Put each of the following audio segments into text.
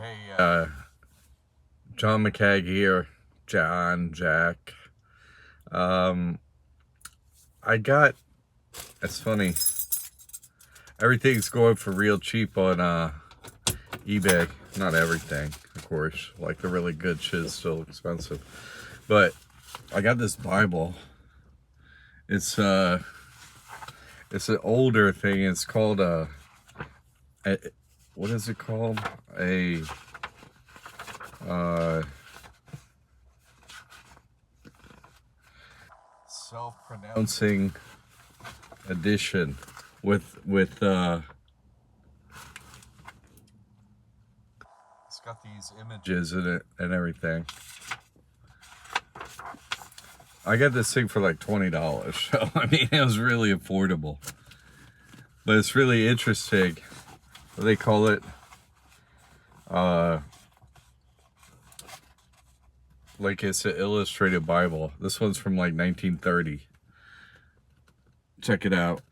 Hey, John McCaig here. Jack. Um, it's funny, everything's going for real cheap on eBay. Not everything, of course. Like the really good shit is still expensive. But I got this Bible. It's an older thing. It's called a what is it called? A self-pronouncing edition with it's got these images in it and everything. I got this thing for like $20, so I mean it was really affordable. But it's really interesting. What do they call it? Like it's an illustrated Bible. This one's from like 1930. Check it out.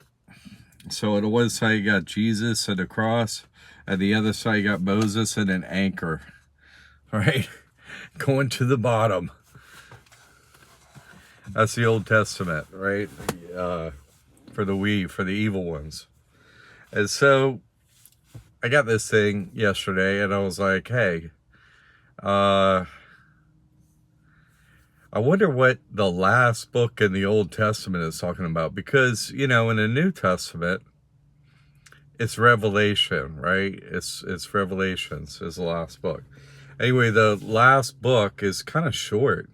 So on one side you got Jesus and a cross, and the other side you got Moses and an anchor. Right? Going to the bottom. That's the Old Testament, right? For the evil ones. And so I got this thing yesterday and I was like, hey, I wonder what the last book in the Old Testament is talking about. Because, in the New Testament, it's Revelation, right? It's Revelations is the last book. Anyway, the last book is kind of short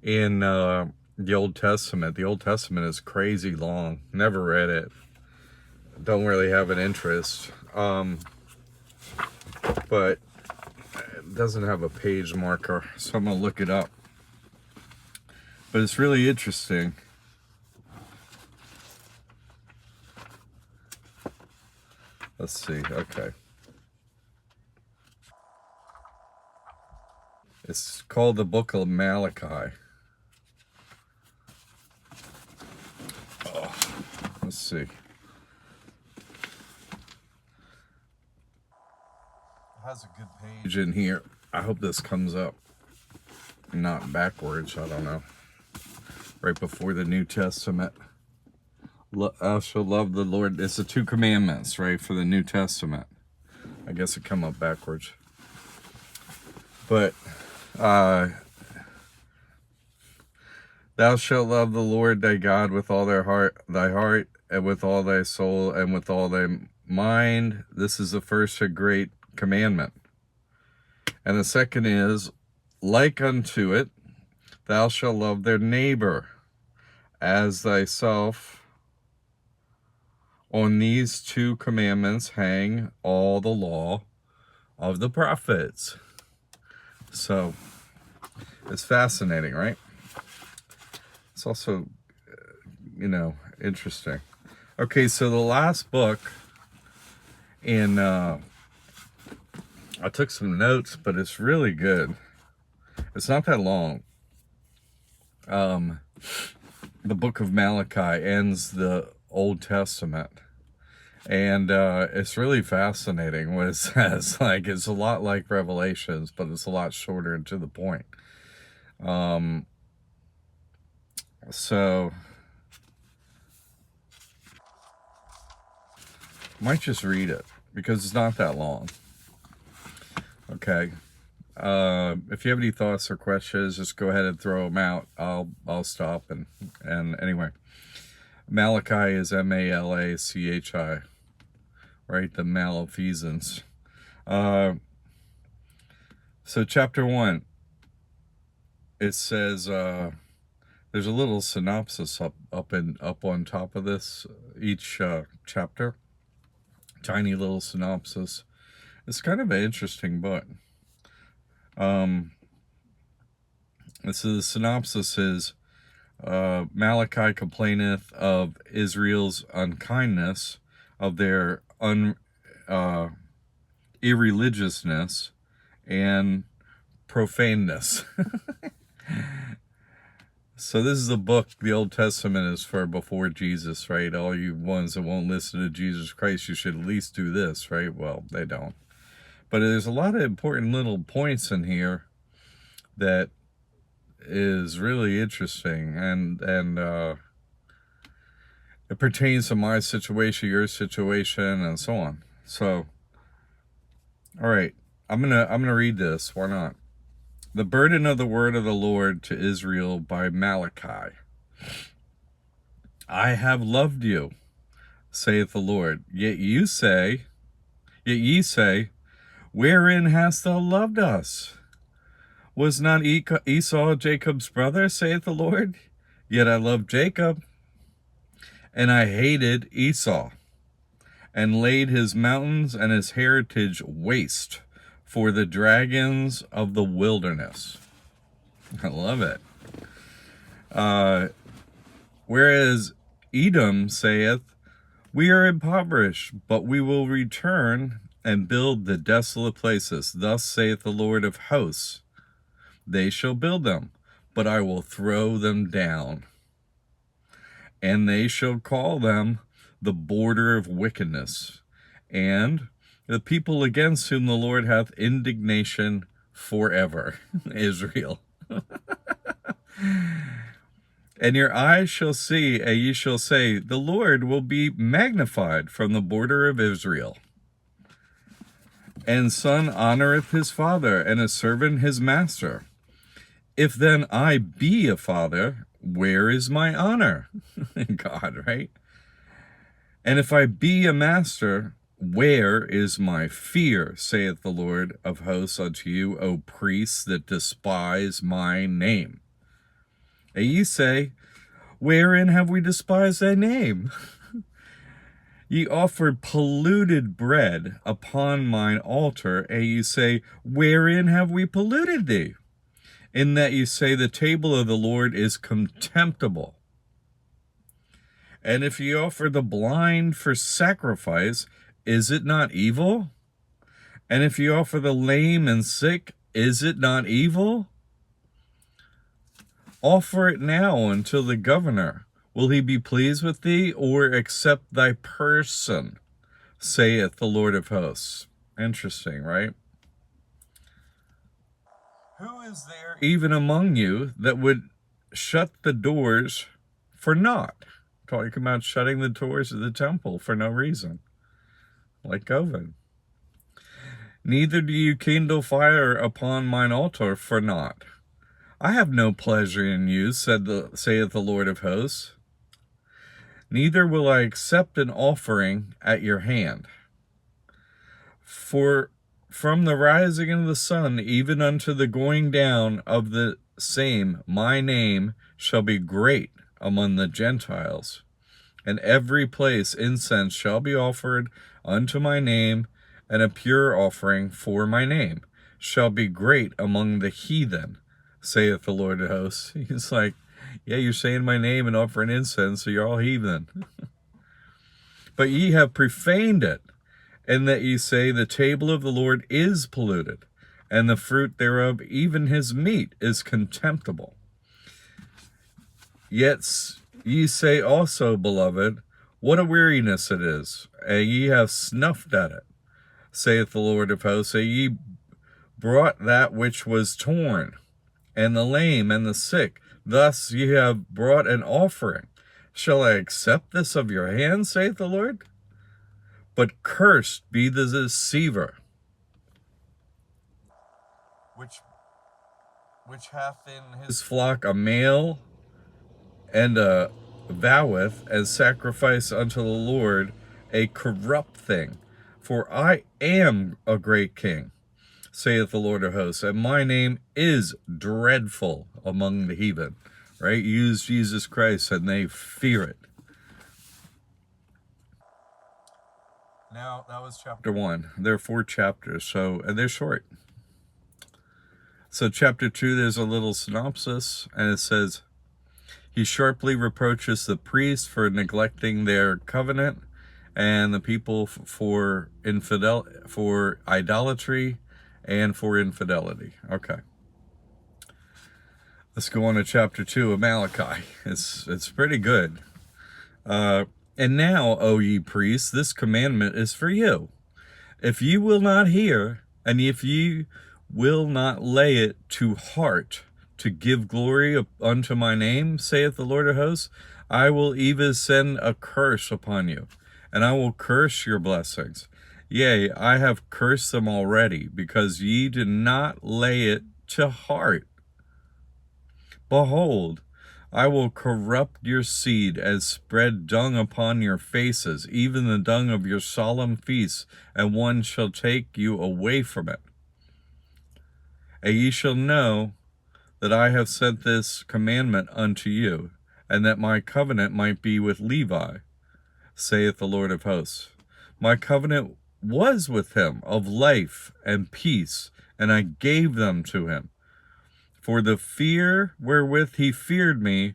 in the Old Testament. The Old Testament is crazy long. Never read it. Don't really have an interest. But it doesn't have a page marker, so I'm going to look it up. But it's really interesting. Let's see. Okay. It's called the Book of Malachi. Oh, let's see. It has a good page in here. I hope this comes up. Not backwards. I don't know. Right before the New Testament. I shall love the Lord. It's the 2 commandments, right, for the New Testament. I guess it come up backwards. But, thou shalt love the Lord thy God with all thy heart, and with all thy soul, and with all thy mind. This is the first and great commandment. And the second is, like unto it, thou shalt love their neighbor as thyself. On these 2 commandments hang all the law of the prophets. So, it's fascinating, right? It's also, interesting. Okay, so the last book in, I took some notes, but it's really good. It's not that long. The book of Malachi ends the Old Testament. And it's really fascinating what it says. Like, it's a lot like Revelations, but it's a lot shorter and to the point. So, might just read it because it's not that long. Okay. If you have any thoughts or questions, just go ahead and throw them out. I'll stop and anyway. Malachi is Malachi, right? The malfeasance. So chapter 1, it says there's a little synopsis up on top of this each chapter. Tiny little synopsis. It's kind of an interesting book. So the synopsis is, Malachi complaineth of Israel's unkindness, of their irreligiousness and profaneness. So this is a book, the Old Testament is for before Jesus, right? All you ones that won't listen to Jesus Christ, you should at least do this, right? Well, they don't. But there's a lot of important little points in here that is really interesting, and it pertains to my situation, your situation, and so on. So, all right, I'm gonna read this. Why not? The burden of the word of the Lord to Israel by Malachi. I have loved you, saith the Lord. Yet ye say, wherein hast thou loved us? Was not Esau Jacob's brother, saith the Lord? Yet I loved Jacob, and I hated Esau, and laid his mountains and his heritage waste for the dragons of the wilderness. I love it. Whereas Edom saith, we are impoverished, but we will return and build the desolate places. Thus saith the Lord of hosts, they shall build them, but I will throw them down. And they shall call them the border of wickedness, and the people against whom the Lord hath indignation forever. Israel. And your eyes shall see, and ye shall say, the Lord will be magnified from the border of Israel. And son honoreth his father, and a servant his master. If then I be a father, where is my honor? God, right? And if I be a master, where is my fear, saith the Lord of hosts unto you, O priests that despise my name? And ye say, wherein have we despised thy name? Ye offered polluted bread upon mine altar, and ye say, wherein have we polluted thee? In that you say the table of the Lord is contemptible. And if ye offer the blind for sacrifice, is it not evil? And if ye offer the lame and sick, is it not evil? Offer it now unto the governor. Will he be pleased with thee, or accept thy person, saith the Lord of hosts? Interesting, right? Who is there even among you that would shut the doors for naught? Talking about shutting the doors of the temple for no reason, like Govan. Neither do you kindle fire upon mine altar for naught. I have no pleasure in you, saith the Lord of hosts. Neither will I accept an offering at your hand. For from the rising of the sun even unto the going down of the same, my name shall be great among the Gentiles. And every place incense shall be offered unto my name, and a pure offering for my name shall be great among the heathen, saith the Lord of hosts. He's like, yeah, you're saying my name and offering incense, so you're all heathen. But ye have profaned it, and that ye say the table of the Lord is polluted, and the fruit thereof, even his meat, is contemptible. Yet ye say also, beloved, what a weariness it is, and ye have snuffed at it, saith the Lord of hosts. So ye brought that which was torn, and the lame, and the sick. Thus ye have brought an offering. Shall I accept this of your hand, saith the Lord? But cursed be the deceiver, which hath in his flock a male, and voweth and sacrifice unto the Lord a corrupt thing. For I am a great king, saith the Lord of hosts, and my name is dreadful among the heathen. Right? Use Jesus Christ and they fear it. Now, that was chapter 1. There are 4 chapters, and they're short. So chapter 2, there's a little synopsis, and it says, he sharply reproaches the priests for neglecting their covenant, and the people for idolatry and for infidelity. Okay. Let's go on to chapter 2 of Malachi. It's pretty good. And now, O ye priests, this commandment is for you. If ye will not hear, And if ye will not lay it to heart to give glory unto my name, saith the Lord of hosts, I will even send a curse upon you, and I will curse your blessings. Yea, I have cursed them already, because ye did not lay it to heart. Behold, I will corrupt your seed as spread dung upon your faces, even the dung of your solemn feasts, and one shall take you away from it. And ye shall know that I have sent this commandment unto you, and that my covenant might be with Levi, saith the Lord of hosts. My covenant was with him of life and peace, and I gave them to him. For the fear wherewith he feared me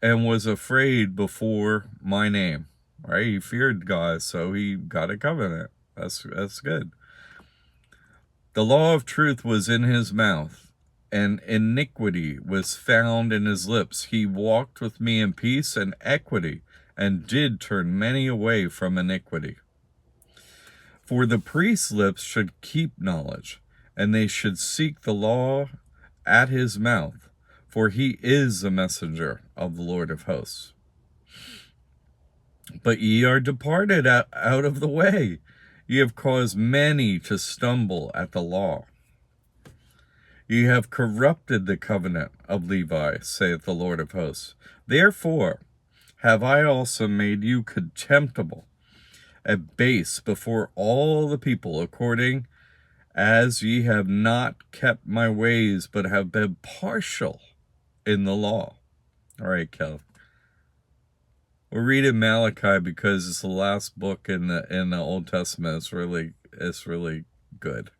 and was afraid before my name. Right? He feared God, so he got a covenant. That's good. The law of truth was in his mouth, and iniquity was found in his lips. He walked with me in peace and equity, and did turn many away from iniquity. For the priest's lips should keep knowledge, and they should seek the law at his mouth, for he is the messenger of the Lord of hosts. But ye are departed out of the way. Ye have caused many to stumble at the law. Ye have corrupted the covenant of Levi, saith the Lord of hosts. Therefore have I also made you contemptible and base before all the people, according as ye have not kept my ways, but have been partial in the law. All right, Kel. We're reading Malachi because it's the last book in the Old Testament. It's really good.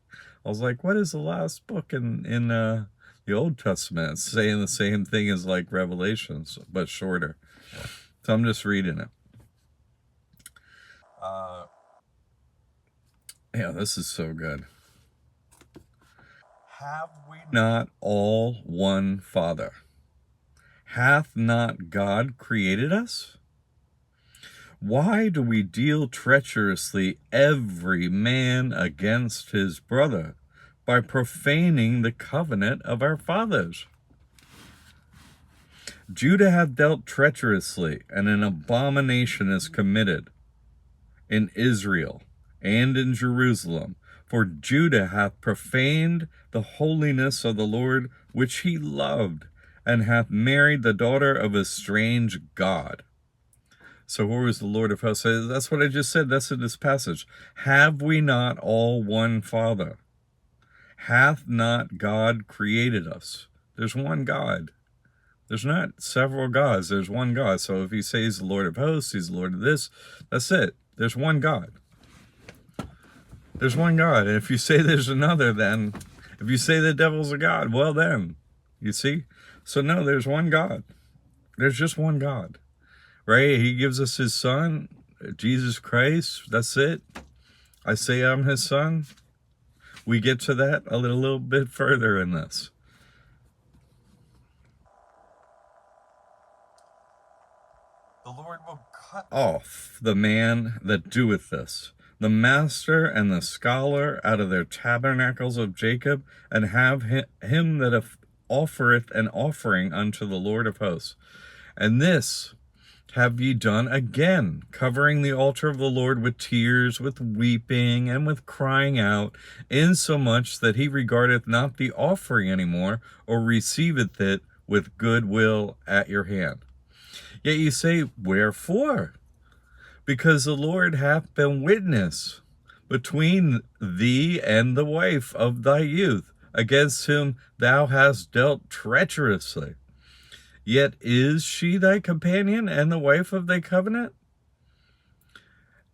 I was like, what is the last book in the Old Testament? It's saying the same thing as like Revelations, but shorter. So I'm just reading it. Yeah, this is so good. Have we not all one Father? Hath not God created us? Why do we deal treacherously every man against his brother, by profaning the covenant of our fathers? Judah hath dealt treacherously, and an abomination is committed in Israel and in Jerusalem. For Judah hath profaned the holiness of the Lord, which he loved, and hath married the daughter of a strange god. So who is the Lord of hosts? That's what I just said. That's in this passage. Have we not all one Father? Hath not God created us? There's one God. There's not several gods. There's one God. So if he says he's the Lord of hosts, he's the Lord of this, that's it. There's one God. There's one God. And if you say there's another, then if you say the devil's a god, well then, you see? So no, there's one God. There's just one God. Right? He gives us his son, Jesus Christ. That's it. I say I'm his son. We get to that a little bit further in this. The Lord will cut off the man that doeth this, the master and the scholar out of their tabernacles of Jacob, and have him that offereth an offering unto the Lord of hosts. And this have ye done again, covering the altar of the Lord with tears, with weeping, and with crying out, insomuch that he regardeth not the offering any more, or receiveth it with good will at your hand. Yet ye say, wherefore? Because the Lord hath been witness between thee and the wife of thy youth, against whom thou hast dealt treacherously. Yet is she thy companion and the wife of thy covenant?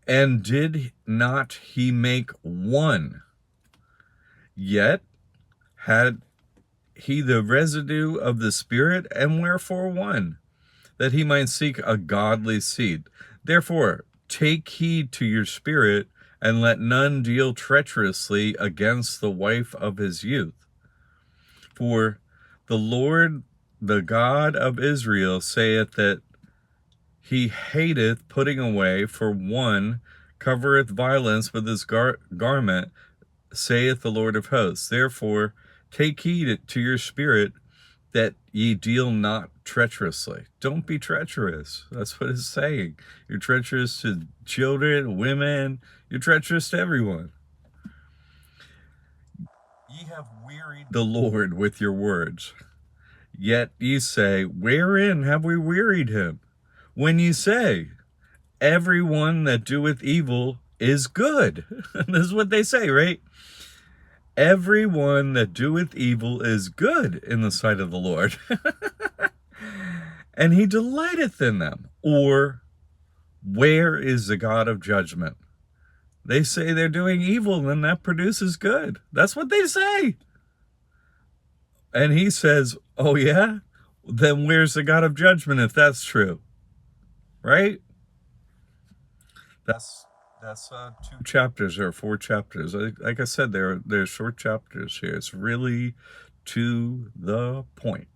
And did not he make one? Yet had he the residue of the Spirit, and wherefore one? That he might seek a godly seed. Therefore, take heed to your spirit, and let none deal treacherously against the wife of his youth. For the Lord, the God of Israel, saith that he hateth putting away, for one covereth violence with his garment, saith the Lord of hosts. Therefore, take heed to your spirit that ye deal not treacherously. Don't be treacherous. That's what it's saying. You're treacherous to children, women. You're treacherous to everyone. Ye have wearied the Lord with your words. Yet ye say, wherein have we wearied him? When ye say, every one that doeth evil is good. This is what they say, right? Every one that doeth evil is good in the sight of the Lord. And he delighteth in them. Or, where is the God of judgment? They say they're doing evil, and that produces good. That's what they say. And he says, oh yeah? Then where's the God of judgment if that's true? Right? That's 2 chapters or 4 chapters. Like I said, they're short chapters here. It's really to the point.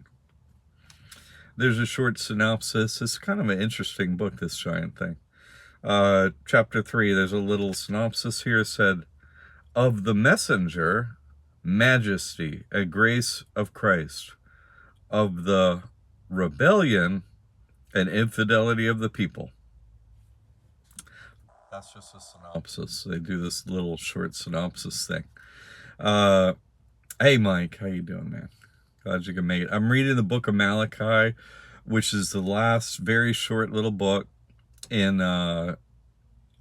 There's a short synopsis. It's kind of an interesting book, this giant thing. Chapter 3, there's a little synopsis here. It said, of the messenger, majesty and grace of Christ, of the rebellion and infidelity of the people. That's just a synopsis. They do this little short synopsis thing. Hey, Mike, how you doing, man? Glad you can make it. I'm reading the book of Malachi, which is the last very short little book in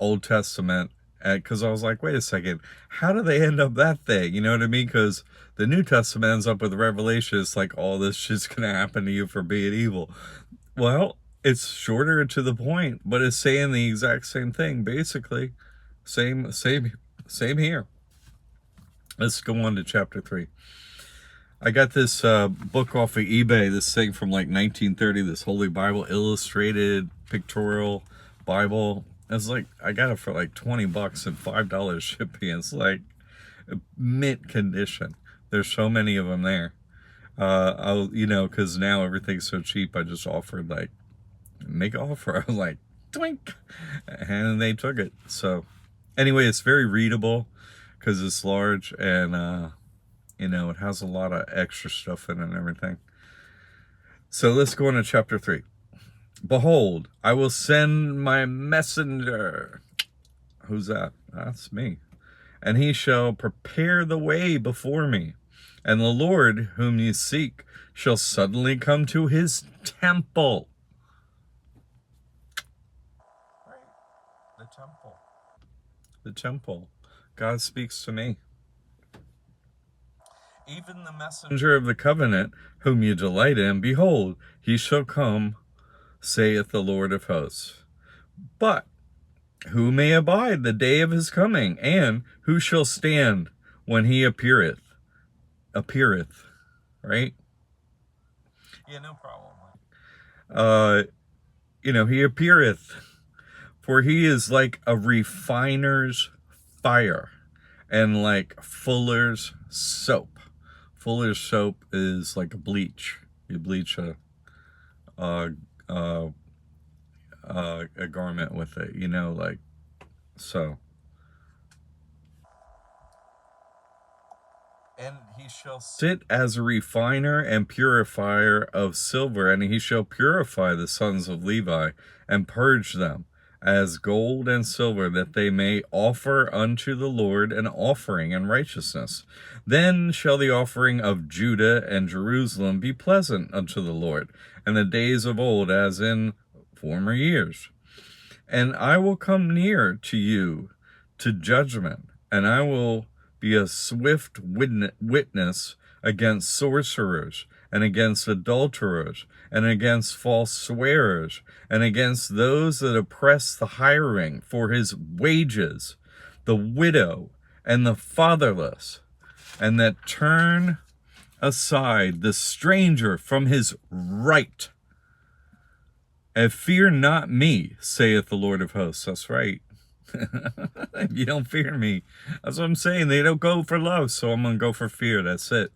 Old Testament. Because I was like, wait a second, how do they end up that thing? You know what I mean? Because the New Testament ends up with Revelation. It's like, all this shit's going to happen to you for being evil. Well, it's shorter and to the point, but it's saying the exact same thing, basically. Same here. Let's go on to chapter 3. I got this book off of eBay, this thing from like 1930, this Holy Bible illustrated pictorial Bible. It's like, I got it for like $20 and $5 shipping. It's like mint condition. There's so many of them there. Because now everything's so cheap, I just offered, like, make an offer. I was like, twink, and they took it. So anyway, it's very readable because it's large, and it has a lot of extra stuff in it and everything. So let's go on to chapter 3. Behold, I will send my messenger. Who's that? That's me. And he shall prepare the way before me. And the Lord whom ye seek shall suddenly come to his temple. Right. The temple. The temple. God speaks to me. Even the messenger of the covenant whom you delight in, behold, he shall come, saith the Lord of hosts. But who may abide the day of his coming, and who shall stand when he appeareth? Right? Yeah, no problem. He appeareth, for he is like a refiner's fire, and like fuller's soap. Fuller's soap is like a bleach. You bleach a garment with it, so. And he shall sit as a refiner and purifier of silver, and he shall purify the sons of Levi, and purge them as gold and silver, that they may offer unto the Lord an offering in righteousness. Then shall the offering of Judah and Jerusalem be pleasant unto the Lord, and the days of old as in former years. And I will come near to you to judgment, and I will be a swift witness against sorcerers, and against adulterers, and against false swearers, and against those that oppress the hiring for his wages, the widow, and the fatherless, and that turn aside the stranger from his right. And fear not me, saith the Lord of hosts. That's right. You don't fear me. That's what I'm saying. They don't go for love, so I'm going to go for fear. That's it.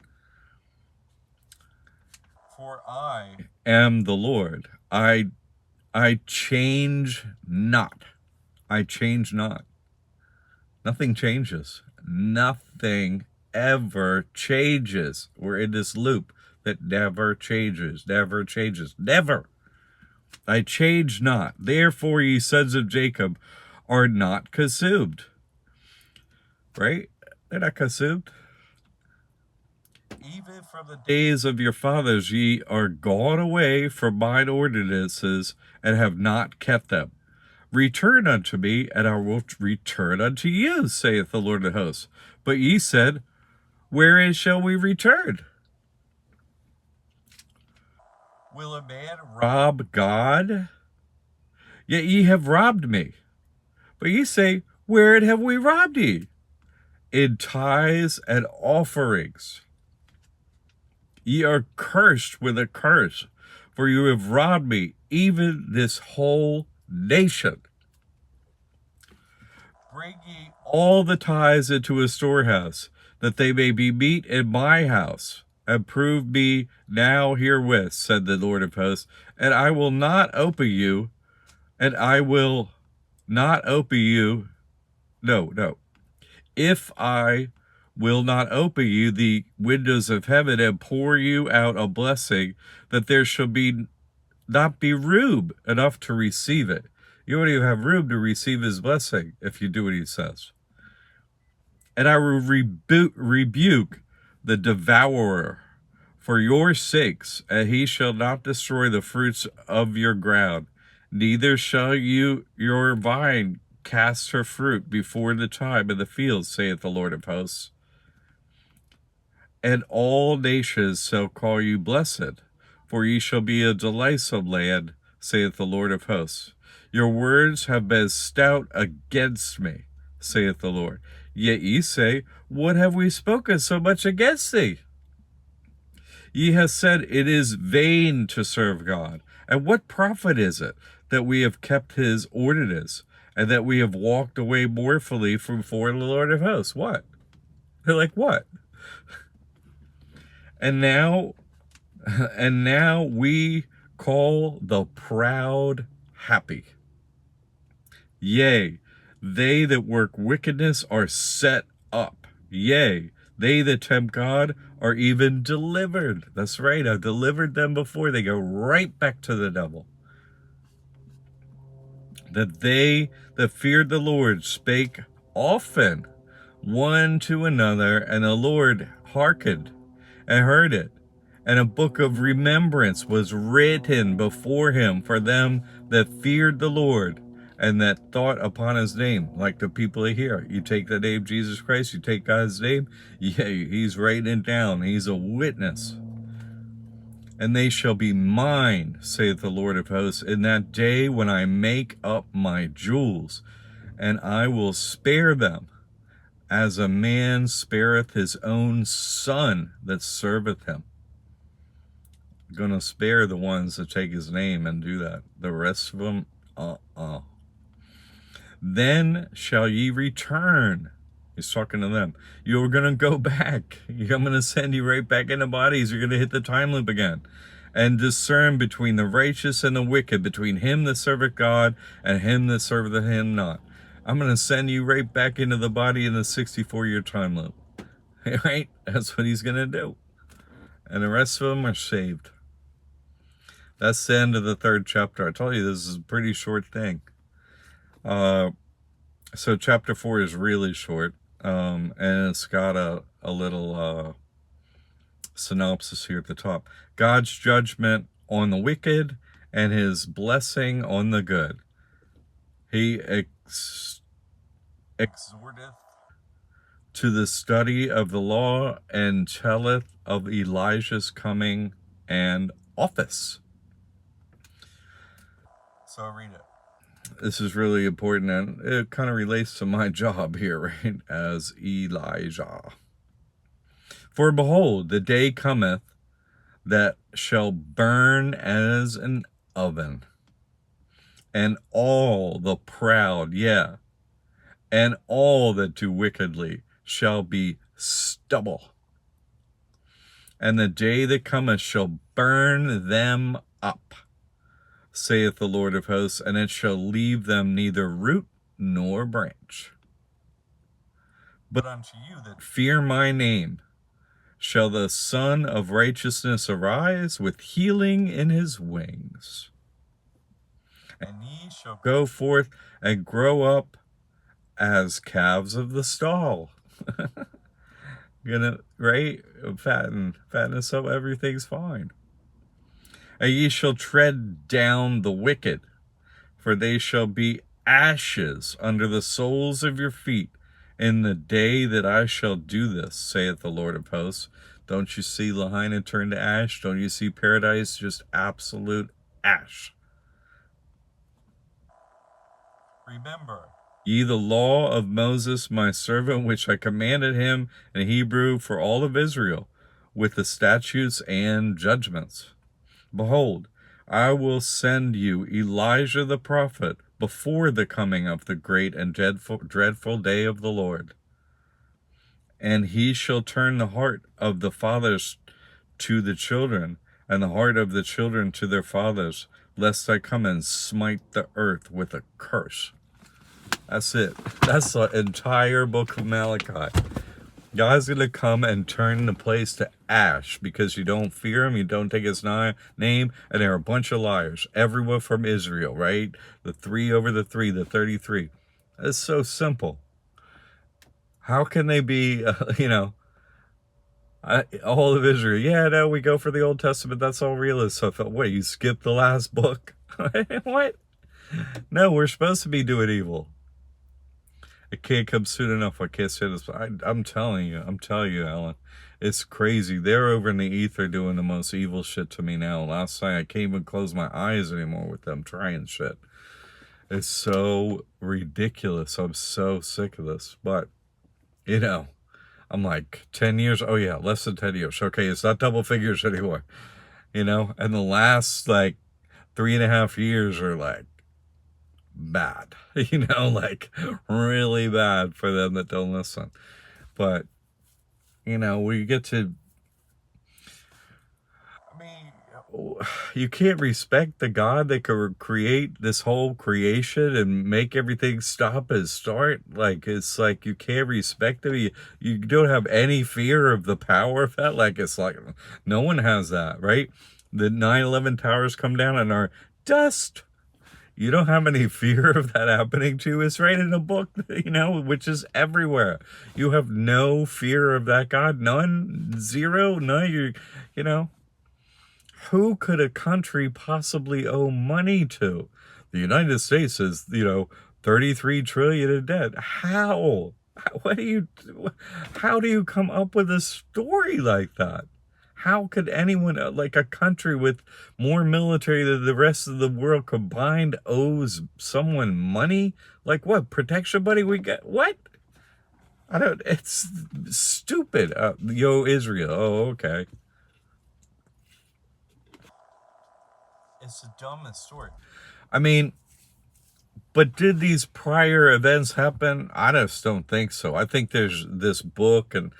For I am the Lord. I change not. I change not. Nothing changes. Nothing ever changes. We're in this loop that never changes, never changes, never. I change not. Therefore, ye sons of Jacob are not consumed. Right? They're not consumed. Even from the days of your fathers, ye are gone away from mine ordinances and have not kept them. Return unto me, and I will return unto you, saith the Lord of hosts. But ye said, wherein shall we return? Will a man rob God? Yet ye have robbed me. But ye say, wherein have we robbed ye? In tithes and offerings. Ye are cursed with a curse, for you have robbed me, even this whole nation. Bring ye all the tithes into a storehouse, that they may be meat in my house. And prove me now herewith, said the Lord of hosts, and I will not open you, and I will not open you. No. If I will not open you the windows of heaven and pour you out a blessing, that there shall not be room enough to receive it. You won't even have room to receive his blessing if you do what he says. And I will rebuke the devourer for your sakes, and he shall not destroy the fruits of your ground, neither shall your vine cast her fruit before the time in the field, saith the Lord of hosts. And all nations shall call you blessed, for ye shall be a delightsome land, saith the Lord of hosts. Your words have been stout against me, saith the Lord. Yet ye say, what have we spoken so much against thee? Ye have said, it is vain to serve God. And what profit is it that we have kept his ordinance, and that we have walked away mournfully from before the Lord of hosts? What? They're like, what? And now we call the proud happy. Yea, they that work wickedness are set up. Yea, they that tempt God are even delivered. That's right, I've delivered them before. They go right back to the devil. That they that feared the Lord spake often one to another, and the Lord hearkened and heard it. And a book of remembrance was written before him for them that feared the Lord and that thought upon his name. Like the people here, you take the name Jesus Christ, you take God's name, yeah, he's writing it down. He's a witness. And they shall be mine, saith the Lord of hosts, in that day when I make up my jewels, and I will spare them, as a man spareth his own son that serveth him. I'm going to spare the ones that take his name and do that. The rest of them, Then shall ye return. He's talking to them. You're going to go back. I'm going to send you right back into bodies. You're going to hit the time loop again. And discern between the righteous and the wicked, between him that serveth God and him that serveth him not. I'm going to send you right back into the body in the 64-year time loop. Right? That's what he's going to do. And the rest of them are saved. That's the end of the 3rd chapter. I told you this is a pretty short thing. So chapter 4 is really short. And it's got a little synopsis here at the top. God's judgment on the wicked and his blessing on the good. He exhorteth to the study of the law, and telleth of Elijah's coming and office. So I'll read it. This is really important, and it kind of relates to my job here, right, as Elijah. For behold, the day cometh that shall burn as an oven, and all the proud, and all that do wickedly shall be stubble. And the day that cometh shall burn them up, saith the Lord of hosts, and it shall leave them neither root nor branch. But unto you that fear my name shall the Son of Righteousness arise with healing in his wings. And ye shall go forth and grow up as calves of the stall. Right? Fatten us up, everything's fine. And ye shall tread down the wicked, for they shall be ashes under the soles of your feet in the day that I shall do this, saith the Lord of hosts. Don't you see Lahaina turn to ash? Don't you see paradise just absolute ash? Remember ye the law of Moses my servant, which I commanded him in Hebrew for all of Israel, with the statutes and judgments. Behold, I will send you Elijah the prophet before the coming of the great and dreadful day of the Lord. And he shall turn the heart of the fathers to the children, and the heart of the children to their fathers, lest I come and smite the earth with a curse. That's it. That's the entire book of Malachi. God's going to come and turn the place to ash because you don't fear him, you don't take his name, and they're a bunch of liars. Everyone from Israel, right? The 3 over the 3, the 33. It's so simple. How can they be, all of Israel? Yeah, no, we go for the Old Testament. That's all realist. So I thought, wait, you skipped the last book? What? No, we're supposed to be doing evil. It can't come soon enough. I can't say this, but I'm telling you, Alan, it's crazy. They're over in the ether doing the most evil shit to me now. Last night, I can't even close my eyes anymore with them trying shit. It's so ridiculous. I'm so sick of this. But, I'm like 10 years. Oh, yeah, less than 10 years. Okay, it's not double figures anymore. And the last, 3.5 years are bad, really bad for them that don't listen. But, we get to, you can't respect the God that could create this whole creation and make everything stop and start. It's like you can't respect him. You don't have any fear of the power of that. It's like no one has that, right? The 9/11 towers come down and are dust. You don't have any fear of that happening to you. It's right in a book, which is everywhere. You have no fear of that God. None. Zero. None. Who could a country possibly owe money to? The United States is, 33 trillion in debt. How? How do you come up with a story like that? How could anyone, a country with more military than the rest of the world combined, owes someone money? What? Protection money we get? What? It's stupid. Yo, Israel. Oh, okay. It's the dumbest story. But did these prior events happen? I just don't think so. I think there's this book and,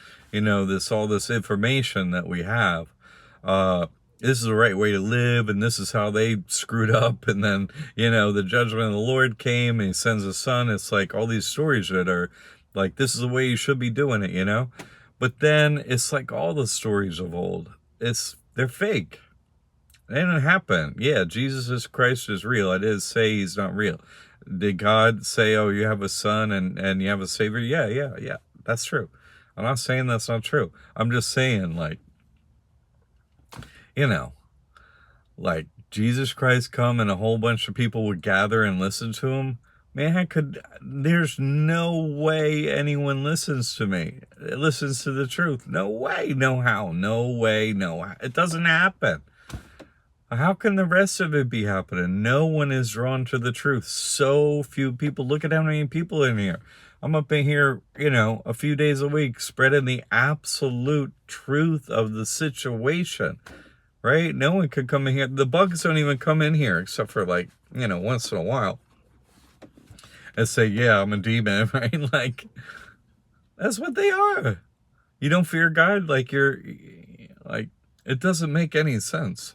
all this information that we have. This is the right way to live, and this is how they screwed up. And then, the judgment of the Lord came, and he sends his son. It's like all these stories that are this is the way you should be doing it, But then it's like all the stories of old. They're fake. It didn't happen. Yeah, Jesus Christ is real. I didn't say he's not real. Did God say, oh, you have a son and you have a savior? Yeah. That's true. I'm not saying that's not true. I'm just saying, Jesus Christ come and a whole bunch of people would gather and listen to him. Man, there's no way anyone listens to me. It listens to the truth. No way, no how. No way, no how. It doesn't happen. How can the rest of it be happening? No one is drawn to the truth. So few people. Look at how many people in here. I'm up in here, a few days a week, spreading the absolute truth of the situation, right? No one could come in here. The bugs don't even come in here except for once in a while and say, yeah, I'm a demon, right? That's what they are. You don't fear God? It doesn't make any sense.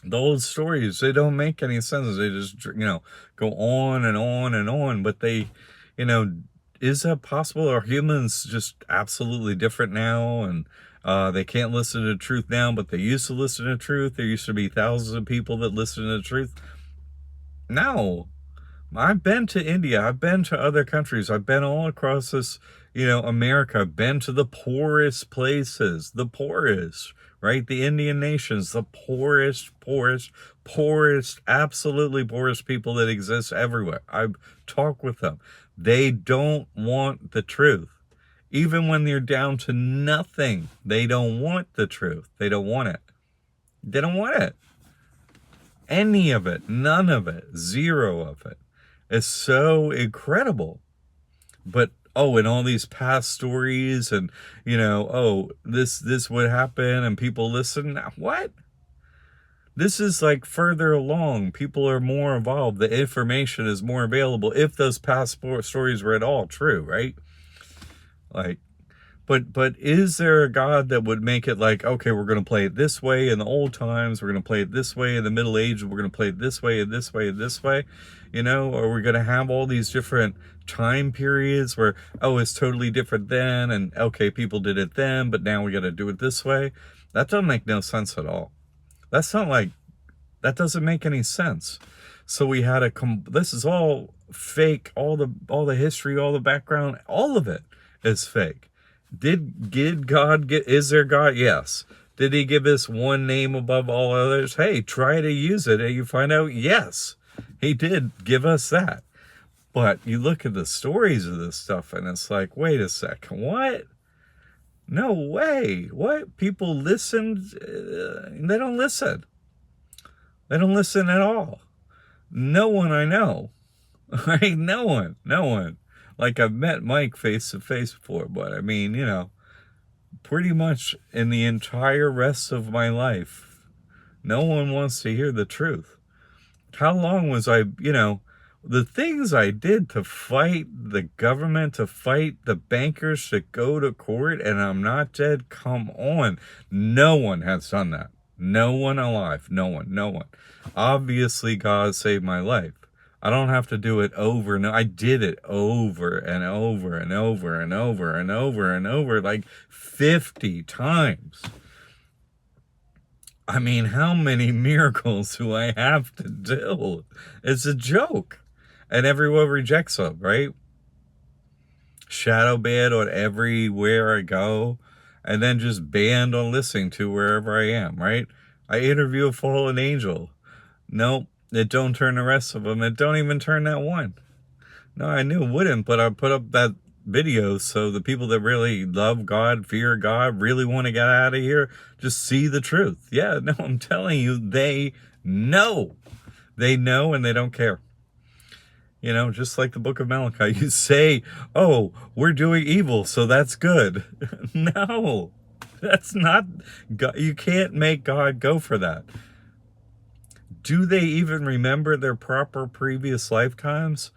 The old stories, they don't make any sense. They just, go on and on and on. But they, Is that possible? Are humans just absolutely different now, and they can't listen to truth now, but they used to listen to truth? There used to be thousands of people that listen to truth. No. I've been to India. I've been to other countries. I've been all across this, America. I've been to the poorest places, the poorest, right? The Indian nations, the poorest, absolutely poorest people that exist everywhere. I've talked with them. They don't want the truth. Even when they're down to nothing, they don't want the truth. They don't want it. They don't want it. Any of it, none of it, zero of it. It's so incredible. But and all these past stories, and this would happen and people listen. What? This is like further along. People are more involved. The information is more available if those past stories were at all true, right? Like, but is there a God that would make it like, okay, we're going to play it this way in the old times, we're going to play it this way in the Middle Ages, we're going to play it this way and this way and this way, or we're going to have all these different time periods where, it's totally different then, and okay, people did it then, but now we got to do it this way? That doesn't make no sense at all. That doesn't make any sense. So we had this is all fake, all the history, all the background, all of it is fake. Did God is there God? Yes. Did he give us one name above all others? Hey, try to use it and you find out, yes, he did give us that. But you look at the stories of this stuff and it's like, wait a second, what? No way. What? People listen? They don't listen. They don't listen at all. No one I know. Right? No one. Like, I've met Mike face to face before, but I mean, pretty much in the entire rest of my life, no one wants to hear the truth. How long was I, the things I did to fight the government, to fight the bankers, to go to court, and I'm not dead? Come on. No one has done that. No one alive. No one. Obviously, God saved my life. I don't have to do it over. No, I did it over and over and over and over and over and over, like 50 times. I mean, how many miracles do I have to do? It's a joke. And everyone rejects them, right? Shadow banned on everywhere I go, and then just banned on listening to wherever I am, right? I interview a fallen angel. Nope. It don't turn the rest of them. It don't even turn that one. No, I knew it wouldn't, but I put up that video so the people that really love God, fear God, really want to get out of here, just see the truth. Yeah, no, I'm telling you, they know. They know and they don't care. Just like the book of Malachi, you say, we're doing evil, so that's good. No, that's not God. You can't make God go for that. Do they even remember their proper previous lifetimes?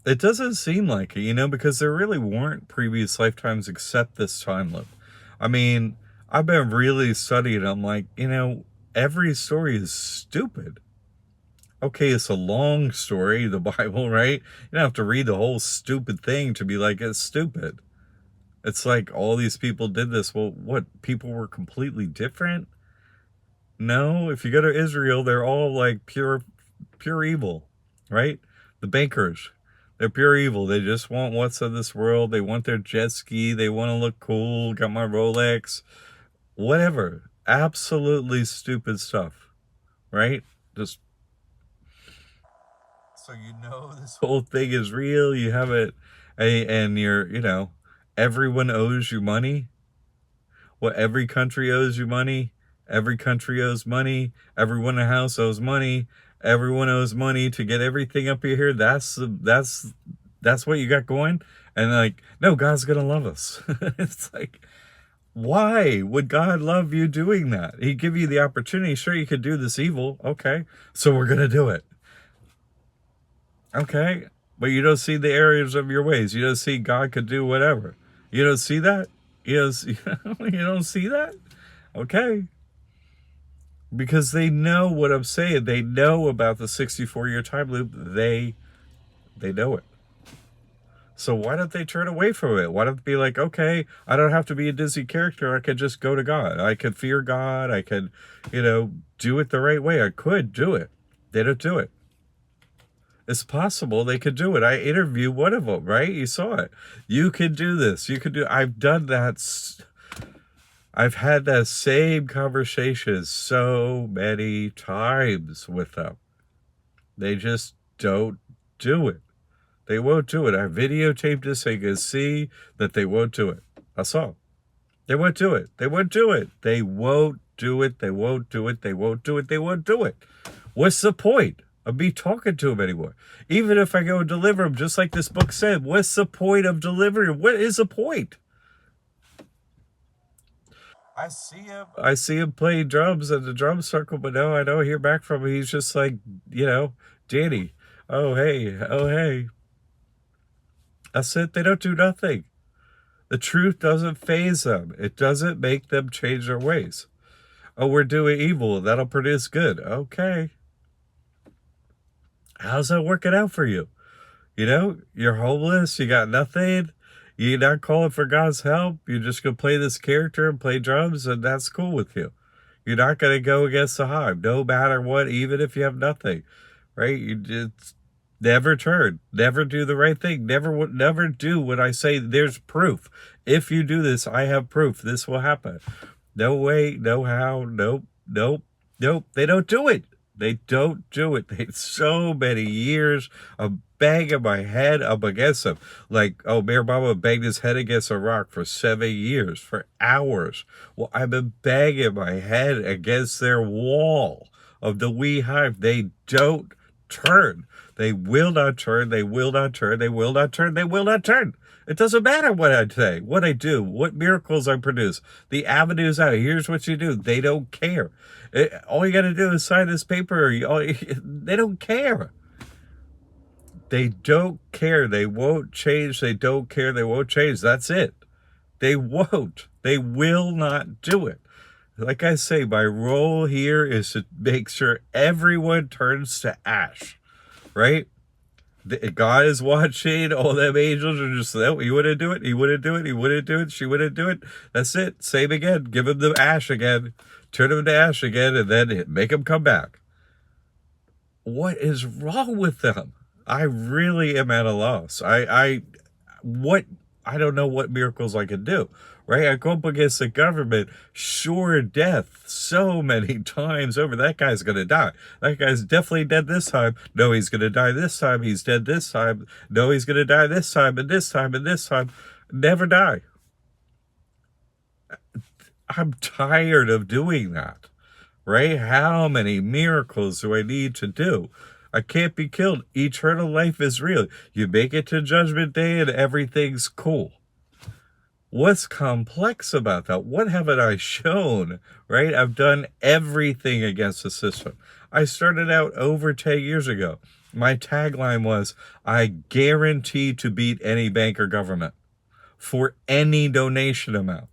It doesn't seem like it, because there really weren't previous lifetimes except this time loop. I mean, I've been really studying. I'm like, every story is stupid. Okay, it's a long story, the Bible, right? You don't have to read the whole stupid thing to be like, it's stupid. It's like all these people did this. Well, what? People were completely different? No, if you go to Israel, they're all like pure evil, right? The bankers, they're pure evil. They just want what's of this world. They want their jet ski. They want to look cool. Got my Rolex, whatever. Absolutely stupid stuff, right? Just so this whole thing is real. You have it, and you're, everyone owes you money. Well, every country owes you money. Every country owes money. Everyone in the house owes money. Everyone owes money to get everything up here. That's what you got going. And like, no, God's gonna love us. It's like, why would God love you doing that? He'd give you the opportunity. Sure, you could do this evil. Okay, so we're gonna do it. Okay, but you don't see the areas of your ways. You don't see God could do whatever. You don't see that. You don't see that. Okay. Because they know what I'm saying. They know about the 64-year time loop. They know it. So why don't they turn away from it? Why don't they be like, okay, I don't have to be a Disney character. I could just go to God. I could fear God. I could, do it the right way. I could do it. They don't do it. It's possible they could do it. I interviewed one of them, right? You saw it. You can do this. You can do. I've done that. I've had that same conversation so many times with them. They just don't do it. They won't do it. I videotaped this so you can see that they won't do it. That's all. They won't do it. They won't do it. They won't do it. They won't do it. They won't do it. They won't do it. What's the point of me talking to them anymore? Even if I go and deliver them, just like this book said, what's the point of delivering? What is the point? I see him playing drums at the drum circle, but no, I don't hear back from him. He's just like, Danny. Oh, hey. Oh, hey. That's it. They don't do nothing. The truth doesn't faze them. It doesn't make them change their ways. Oh, we're doing evil. That'll produce good. Okay. How's that working out for you? You're homeless. You got nothing. You're not calling for God's help. You're just going to play this character and play drums, and that's cool with you. You're not going to go against the hive, no matter what, even if you have nothing, right? You just never turn. Never do the right thing. Never do what I say. There's proof. If you do this, I have proof. This will happen. No way, no how, nope. They don't do it. They don't do it. So many years of banging my head up against them. Like, Mayor Obama banged his head against a rock for 7 years, for hours. Well, I've been banging my head against their wall of the wee hive. They don't turn. They will not turn. They will not turn. They will not turn. They will not turn. It doesn't matter what I say, what I do, what miracles I produce. The avenue's out. Here's what you do. They don't care. All you got to do is sign this paper. They don't care. They don't care. They won't change. They don't care. They won't change. That's it. They won't. They will not do it. Like I say, my role here is to make sure everyone turns to ash, right? God is watching. All them angels are just, oh, he wouldn't do it. He wouldn't do it. He wouldn't do it. She wouldn't do it. That's it. Same again. Give him the ash again. Turn him to ash again, and then make him come back. What is wrong with them? I really am at a loss. I don't know what miracles I can do, right? I go up against the government, sure death so many times over. That guy's going to die. That guy's definitely dead this time. No, he's going to die this time. He's dead this time. No, he's going to die this time and this time and this time. Never die. I'm tired of doing that, right? How many miracles do I need to do? I can't be killed. Eternal life is real. You make it to Judgment Day and everything's cool. What's complex about that? What haven't I shown, right? I've done everything against the system. I started out over 10 years ago. My tagline was, I guarantee to beat any bank or government for any donation amount.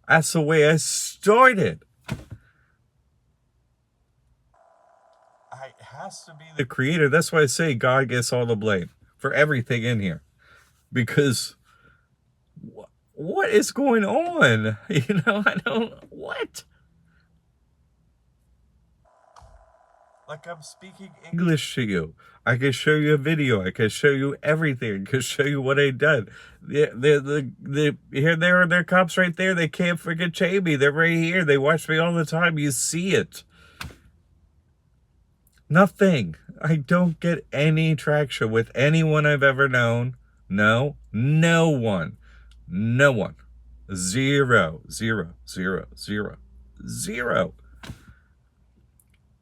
That's the way I started. It has to be the creator. That's why I say God gets all the blame for everything in here. Because what is going on? What? Like, I'm speaking English to you. I can show you a video. I can show you everything. I can show you what I done. Here, there are their cops right there. They can't freaking chain me. They're right here. They watch me all the time. You see it. Nothing. I don't get any traction with anyone I've ever known. No one. No one. Zero.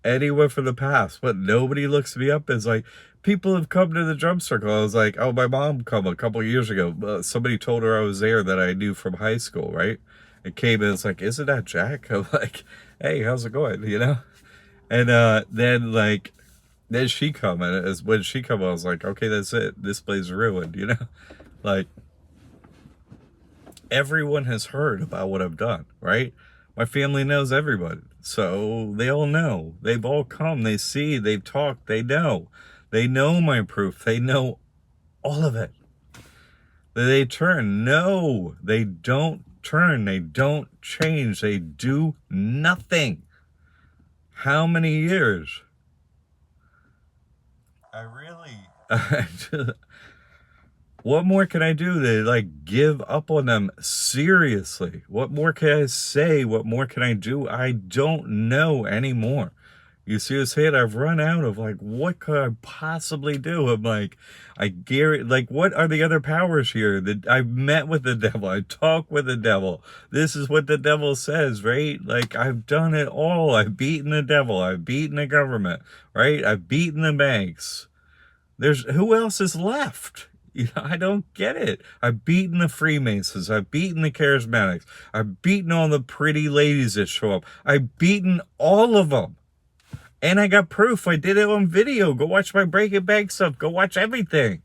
Anyone from the past, but nobody looks me up as like, people have come to the drum circle. I was like, my mom come a couple of years ago. Somebody told her I was there that I knew from high school, right? It came in, it's like, isn't that Jack? I'm like, hey, how's it going? And then she come, and when she come, I was like, okay, that's it. This place is ruined, Like, everyone has heard about what I've done, right? My family knows everybody. So they all know. They've all come. They see. They've talked. They know. They know my proof. They know all of it. They turn. No, they don't turn. They don't change. They do nothing. How many years? I really. What more can I do to like give up on them seriously? What more can I say? What more can I do? I don't know anymore. You see what I'm saying? I've run out of like, what could I possibly do? I'm like, I guarantee, like, what are the other powers here? That I've met with the devil. I talk with the devil. This is what the devil says, right? Like, I've done it all. I've beaten the devil. I've beaten the government, right? I've beaten the banks. Who else is left? You know, I don't get it. I've beaten the Freemasons. I've beaten the Charismatics. I've beaten all the pretty ladies that show up. I've beaten all of them. And I got proof. I did it on video. Go watch my Breaking Bag stuff. Go watch everything.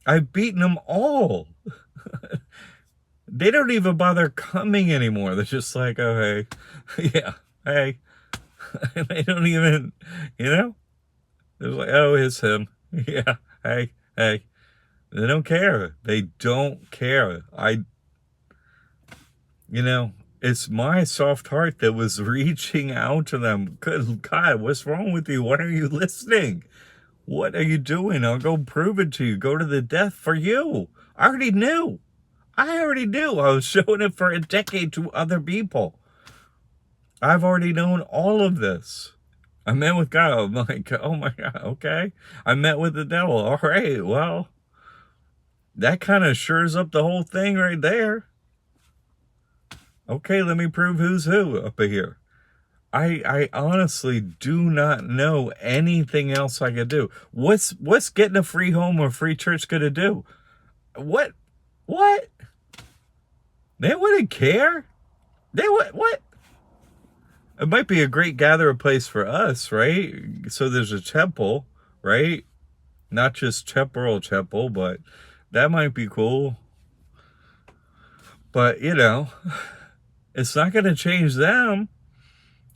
I've beaten them all. They don't even bother coming anymore. They're just like, oh, hey. Yeah, hey. They don't even, you know? They're like, oh, it's him. Yeah, hey. They don't care. They don't care. It's my soft heart that was reaching out to them. Good God, what's wrong with you? Why are you listening? What are you doing? I'll go prove it to you. Go to the death for you. I already knew. I was showing it for a decade to other people. I've already known all of this. I met with God. I'm like, oh my God, okay. I met with the devil. All right, well, that kind of shores up the whole thing right there. Okay, let me prove who's who up here. I honestly do not know anything else I could do. What's getting a free home or free church gonna do? What? They wouldn't care. They would what? It might be a great gathering place for us, right? So there's a temple, right? Not just temporal temple, but that might be cool. But it's not gonna change them.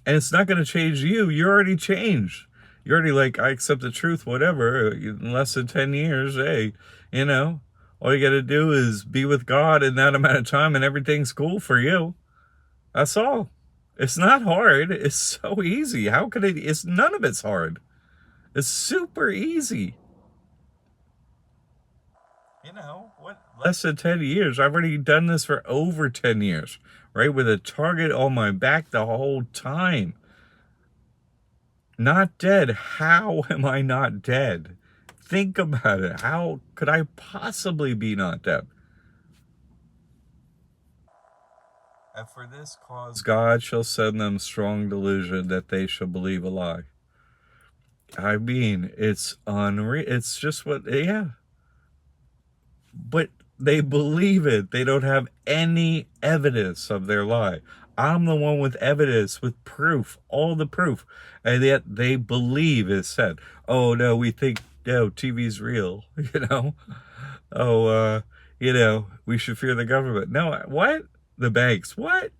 And it's not going to change you. You're already changed. You're already like, I accept the truth, whatever. In less than 10 years, hey, all you got to do is be with God in that amount of time and everything's cool for you. That's all. It's not hard. It's so easy. How could it? None of it's hard. It's super easy. What? Less than 10 years. I've already done this for over 10 years. Right, with a target on my back the whole time. Not dead. How am I not dead? Think about it. How could I possibly be not dead? And for this cause, God shall send them strong delusion that they shall believe a lie. I mean, it's unreal. It's just yeah. But they believe it. They don't have any evidence of their lie. I'm the one with evidence, with proof, all the proof. And yet they believe it's said. Oh, no, we think, no, TV's real, Oh, we should fear the government. No, what? The banks, what?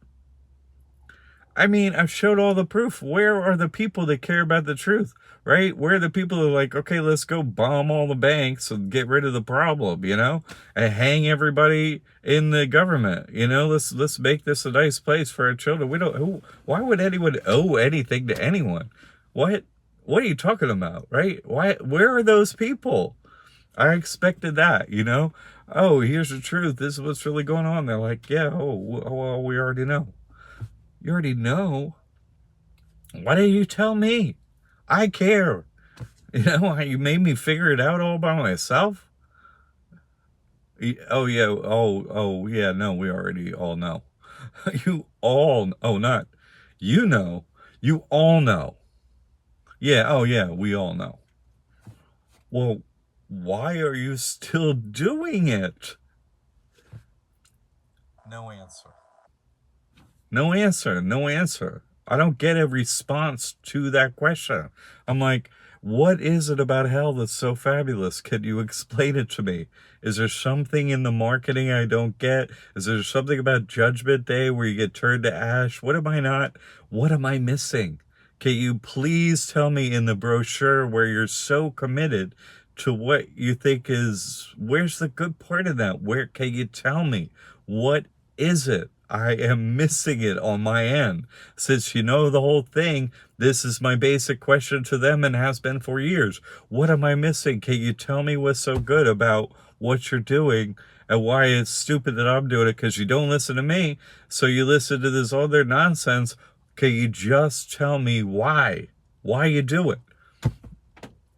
I mean, I've showed all the proof. Where are the people that care about the truth, right? Where are the people that are like, okay, let's go bomb all the banks and get rid of the problem, and hang everybody in the government, let's make this a nice place for our children. Why would anyone owe anything to anyone? What are you talking about, right? Where are those people? I expected that, oh, here's the truth. This is what's really going on. They're like, yeah, well, we already know. You already know. Why didn't you tell me? I care. You made me figure it out all by myself. Oh, yeah. Oh, yeah. No, we already all know. You all, not, you all know. Yeah. Oh, yeah. We all know. Well, why are you still doing it? No answer. No answer. I don't get a response to that question. I'm like, what is it about hell that's so fabulous? Can you explain it to me? Is there something in the marketing I don't get? Is there something about Judgment Day where you get turned to ash? What am I missing? Can you please tell me in the brochure where you're so committed to what you think is, where's the good part of that? Where can you tell me? What is it? I am missing it on my end. Since you know the whole thing, this is my basic question to them and has been for years. What am I missing? Can you tell me what's so good about what you're doing and why it's stupid that I'm doing it? Because you don't listen to me, so you listen to this other nonsense. Can you just tell me why? Why you do it?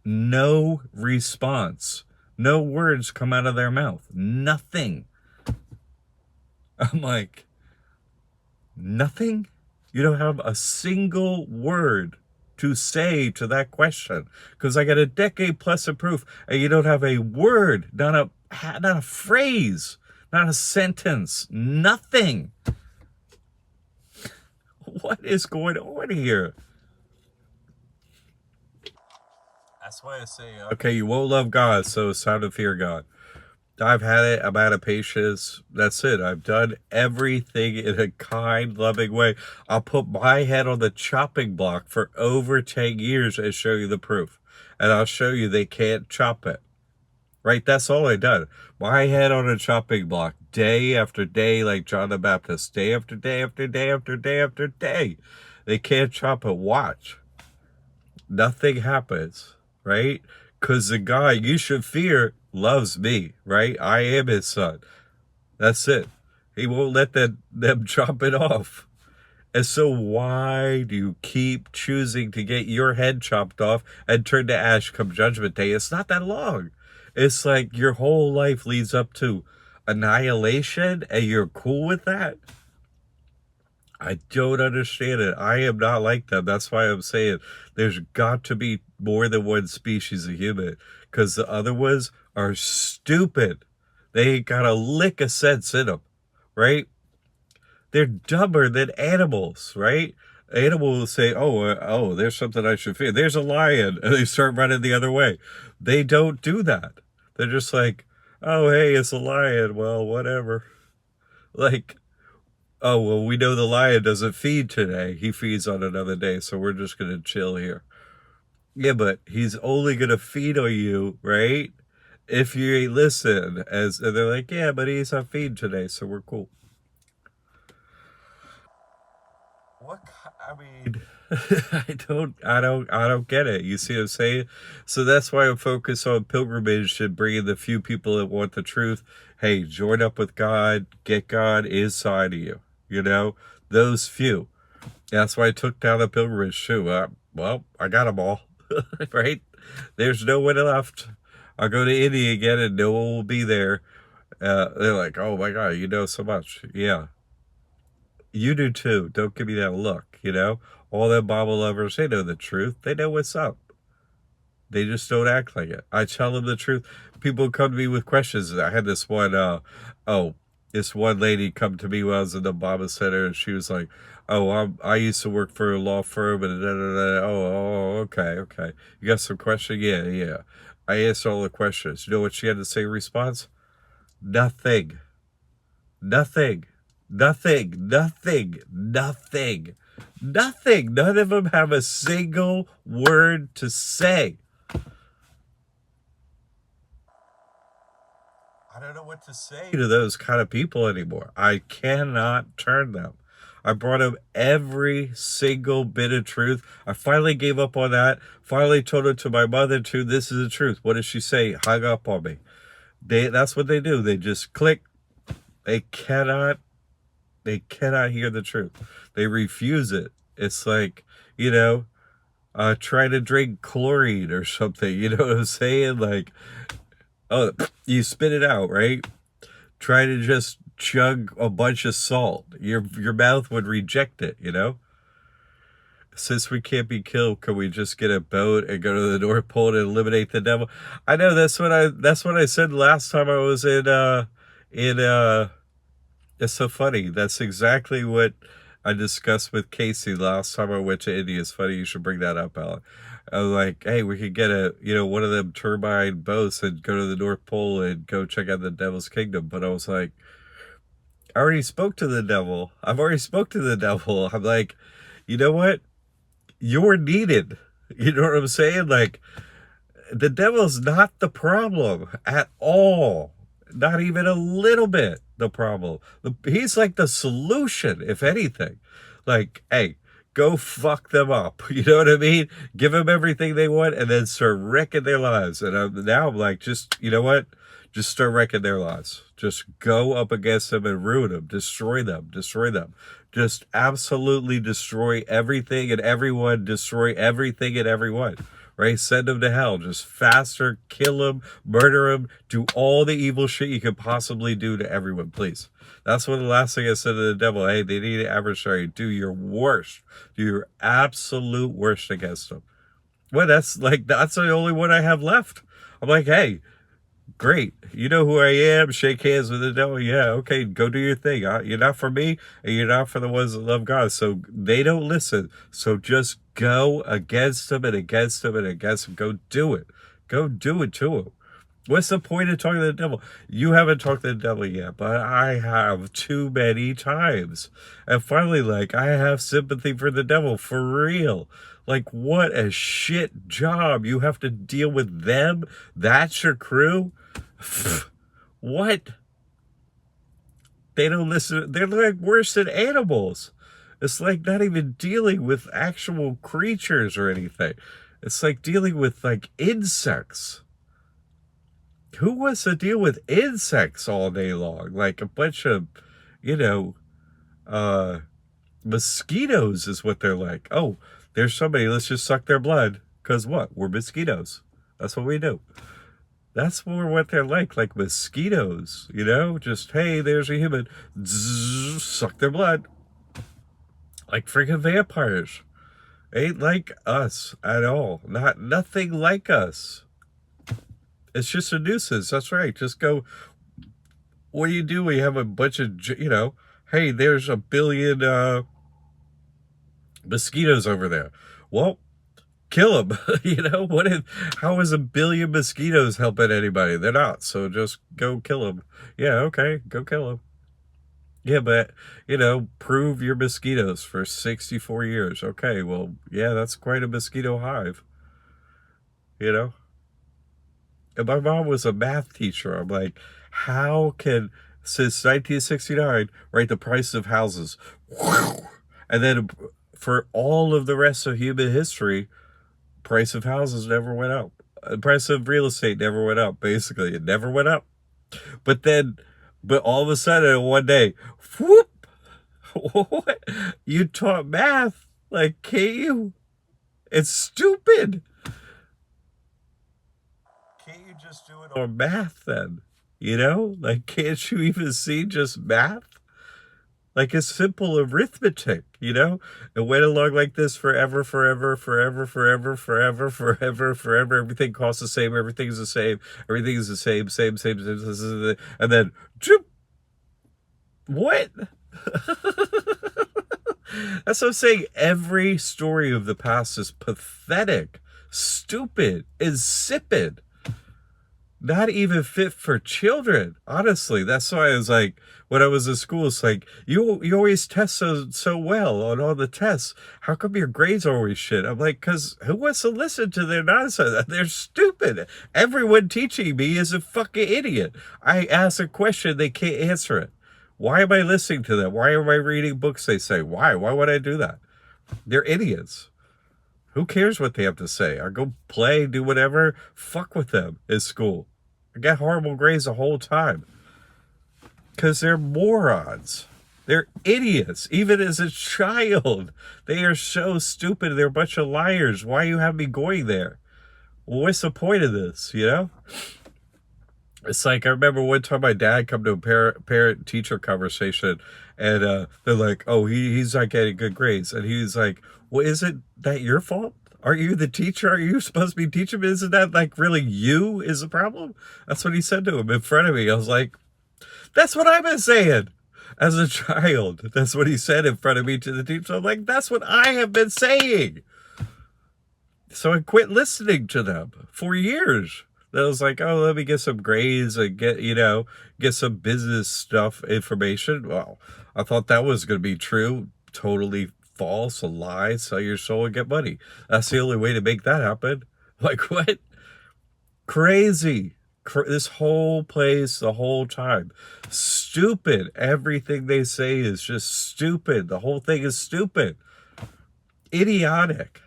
No response. No words come out of their mouth. Nothing. I'm like, nothing? You don't have a single word to say to that question. Because I got a decade plus of proof, and you don't have a word, not a phrase, not a sentence, nothing. What is going on here? That's why I say, okay, you won't love God, so it's time to fear God. I've had it. I'm out of patience. That's it. I've done everything in a kind, loving way. I'll put my head on the chopping block for over 10 years and show you the proof. And I'll show you they can't chop it. Right? That's all I done. My head on a chopping block, day after day, like John the Baptist, day after day after day after day after day. They can't chop it. Watch. Nothing happens. Right? Because the guy you should fear loves me, right? I am his son. That's it. He won't let them chop it off. And so why do you keep choosing to get your head chopped off and turn to ash come judgment day? It's not that long. It's like your whole life leads up to annihilation and you're cool with that? I don't understand it. I am not like them. That's why I'm saying there's got to be more than one species of human, because the other ones are stupid. They ain't got a lick of sense in them, right? They're dumber than animals, right? Animals will say, oh, there's something I should fear. There's a lion. And they start running the other way. They don't do that. They're just like, oh, hey, it's a lion. Well, whatever. Like, oh, well, we know the lion doesn't feed today. He feeds on another day, so we're just going to chill here. Yeah, but he's only going to feed on you, right? If you ain't listen. And they're like, yeah, but he's not feeding today, so we're cool. What? I mean, I don't get it. You see what I'm saying? So that's why I'm focused on pilgrimage and bringing the few people that want the truth. Hey, join up with God, get God inside of you. You know, those few. That's why I took down the pilgrimage too. Well, I got them all, right? There's no one left. I'll go to India again and no one will be there. They're like, oh my God, you know so much. Yeah. You do too. Don't give me that look, you know? All them Bible lovers, they know the truth. They know what's up. They just don't act like it. I tell them the truth. People come to me with questions. I had this one, this one lady come to me when I was in the Bible Center, and she was like, oh, I used to work for a law firm, and okay. You got some questions? Yeah. I answered all the questions. You know what she had to say in response? Nothing. Nothing. Nothing. None of them have a single word to say. I don't know what to say to those kind of people anymore. I cannot turn them. I brought them every single bit of truth. I finally gave up on that. Finally told it to my mother too. This is the truth. What does she say? Hung up on me. That's what they do. They just click. They cannot hear the truth. They refuse it. It's like, try to drink chlorine or something. You know what I'm saying? Like, oh, you spit it out, right? Try to just chug a bunch of salt. Your mouth would reject it, you know? Since we can't be killed, can we just get a boat and go to the North Pole and eliminate the devil? I know that's what I said last time I was it's so funny. That's exactly what I discussed with Casey last time I went to India. It's funny you should bring that up, Alan. I was like, hey, we could get one of them turbine boats and go to the North Pole and go check out the Devil's Kingdom. But I was like, I already spoke to the devil. I've already spoke to the devil. I'm like, you know what? You're needed. You know what I'm saying? Like, The devil's not the problem at all. Not even a little bit the problem. He's like the solution, if anything. Like, hey, go fuck them up. You know what I mean? Give them everything they want and then start wrecking their lives. And now I'm like, just, you know what? Just start wrecking their lives. Just go up against them and ruin them. Destroy them. Destroy them. Just absolutely destroy everything and everyone. Destroy everything and everyone. Right? Send them to hell. Just faster, kill them, murder them, do all the evil shit you could possibly do to everyone, please. That's one of the last thing I said to the devil. Hey, they need an adversary. Do your worst. Do your absolute worst against them. Well, that's the only one I have left. I'm like, hey, great. You know who I am. Shake hands with the devil. Yeah, okay, go do your thing. You're not for me, and you're not for the ones that love God. So they don't listen. So just go against them and against them and against them. Go do it. Go do it to them. What's the point of talking to the devil? You haven't talked to the devil yet, but I have too many times. And finally, like, I have sympathy for the devil, for real. Like, what a shit job. You have to deal with them? That's your crew? What? They don't listen. They're like worse than animals. It's like not even dealing with actual creatures or anything. It's like dealing with like insects. Who wants to deal with insects all day long? Like a bunch of, you know, mosquitoes is what they're like. Oh, there's somebody, let's just suck their blood. Because what? We're mosquitoes. That's what we do. That's more what they're like mosquitoes, you know? Just, hey, there's a human. Zzz, suck their blood. Like freaking vampires. Ain't like us at all. Nothing like us. It's just a nuisance. That's right. Just go. What do? We have a bunch of, you know, hey, there's a billion mosquitoes over there. Well, kill them. You know, how is a billion mosquitoes helping anybody? They're not. So just go kill them. Yeah, okay, go kill them. Yeah, but, you know, prove your mosquitoes for 64 years. Okay, well, yeah, that's quite a mosquito hive. You know? And my mom was a math teacher. I'm like, how can, since 1969, right, the price of houses, and then for all of the rest of human history, price of houses never went up. The price of real estate never went up, basically. It never went up. But all of a sudden, one day, whoop, what? You taught math, like, can't you? It's stupid. Can't you just do it on math then? You know? Like, can't you even see just math? Like a simple arithmetic, you know? It went along like this forever, forever, forever, forever, forever, forever, forever. Everything costs the same. Everything's the same. Everything is the same, same, and then, what? That's what I'm saying. Every story of the past is pathetic, stupid, insipid. Not even fit for children. Honestly, that's why I was like, when I was in school, it's like, you always test so well on all the tests. How come your grades are always shit? I'm like, because who wants to listen to their nonsense? They're stupid. Everyone teaching me is a fucking idiot. I ask a question, they can't answer it. Why am I listening to them? Why am I reading books they say? Why would I do that? They're idiots. Who cares what they have to say? I go play, do whatever. Fuck with them in school. I got horrible grades the whole time. Because they're morons. They're idiots. Even as a child. They are so stupid. They're a bunch of liars. Why you have me going there? Well, what's the point of this, you know? It's like, I remember one time my dad come to a parent-teacher conversation, and they're like, oh, he's not getting good grades. And he's like, well, isn't that your fault? Aren't you the teacher? Are you supposed to be teaching me? Isn't that like really you is the problem? That's what he said to him in front of me. I was like, that's what I've been saying as a child. That's what he said in front of me to the teacher. I'm like, that's what I have been saying. So I quit listening to them for years. I was like, oh, let me get some grades and get some business stuff information. Well, I thought that was going to be true. Totally false, a lie, sell your soul and get money. That's the only way to make that happen. Like, what? Crazy. This whole place, the whole time. Stupid. Everything they say is just stupid. The whole thing is stupid. Idiotic.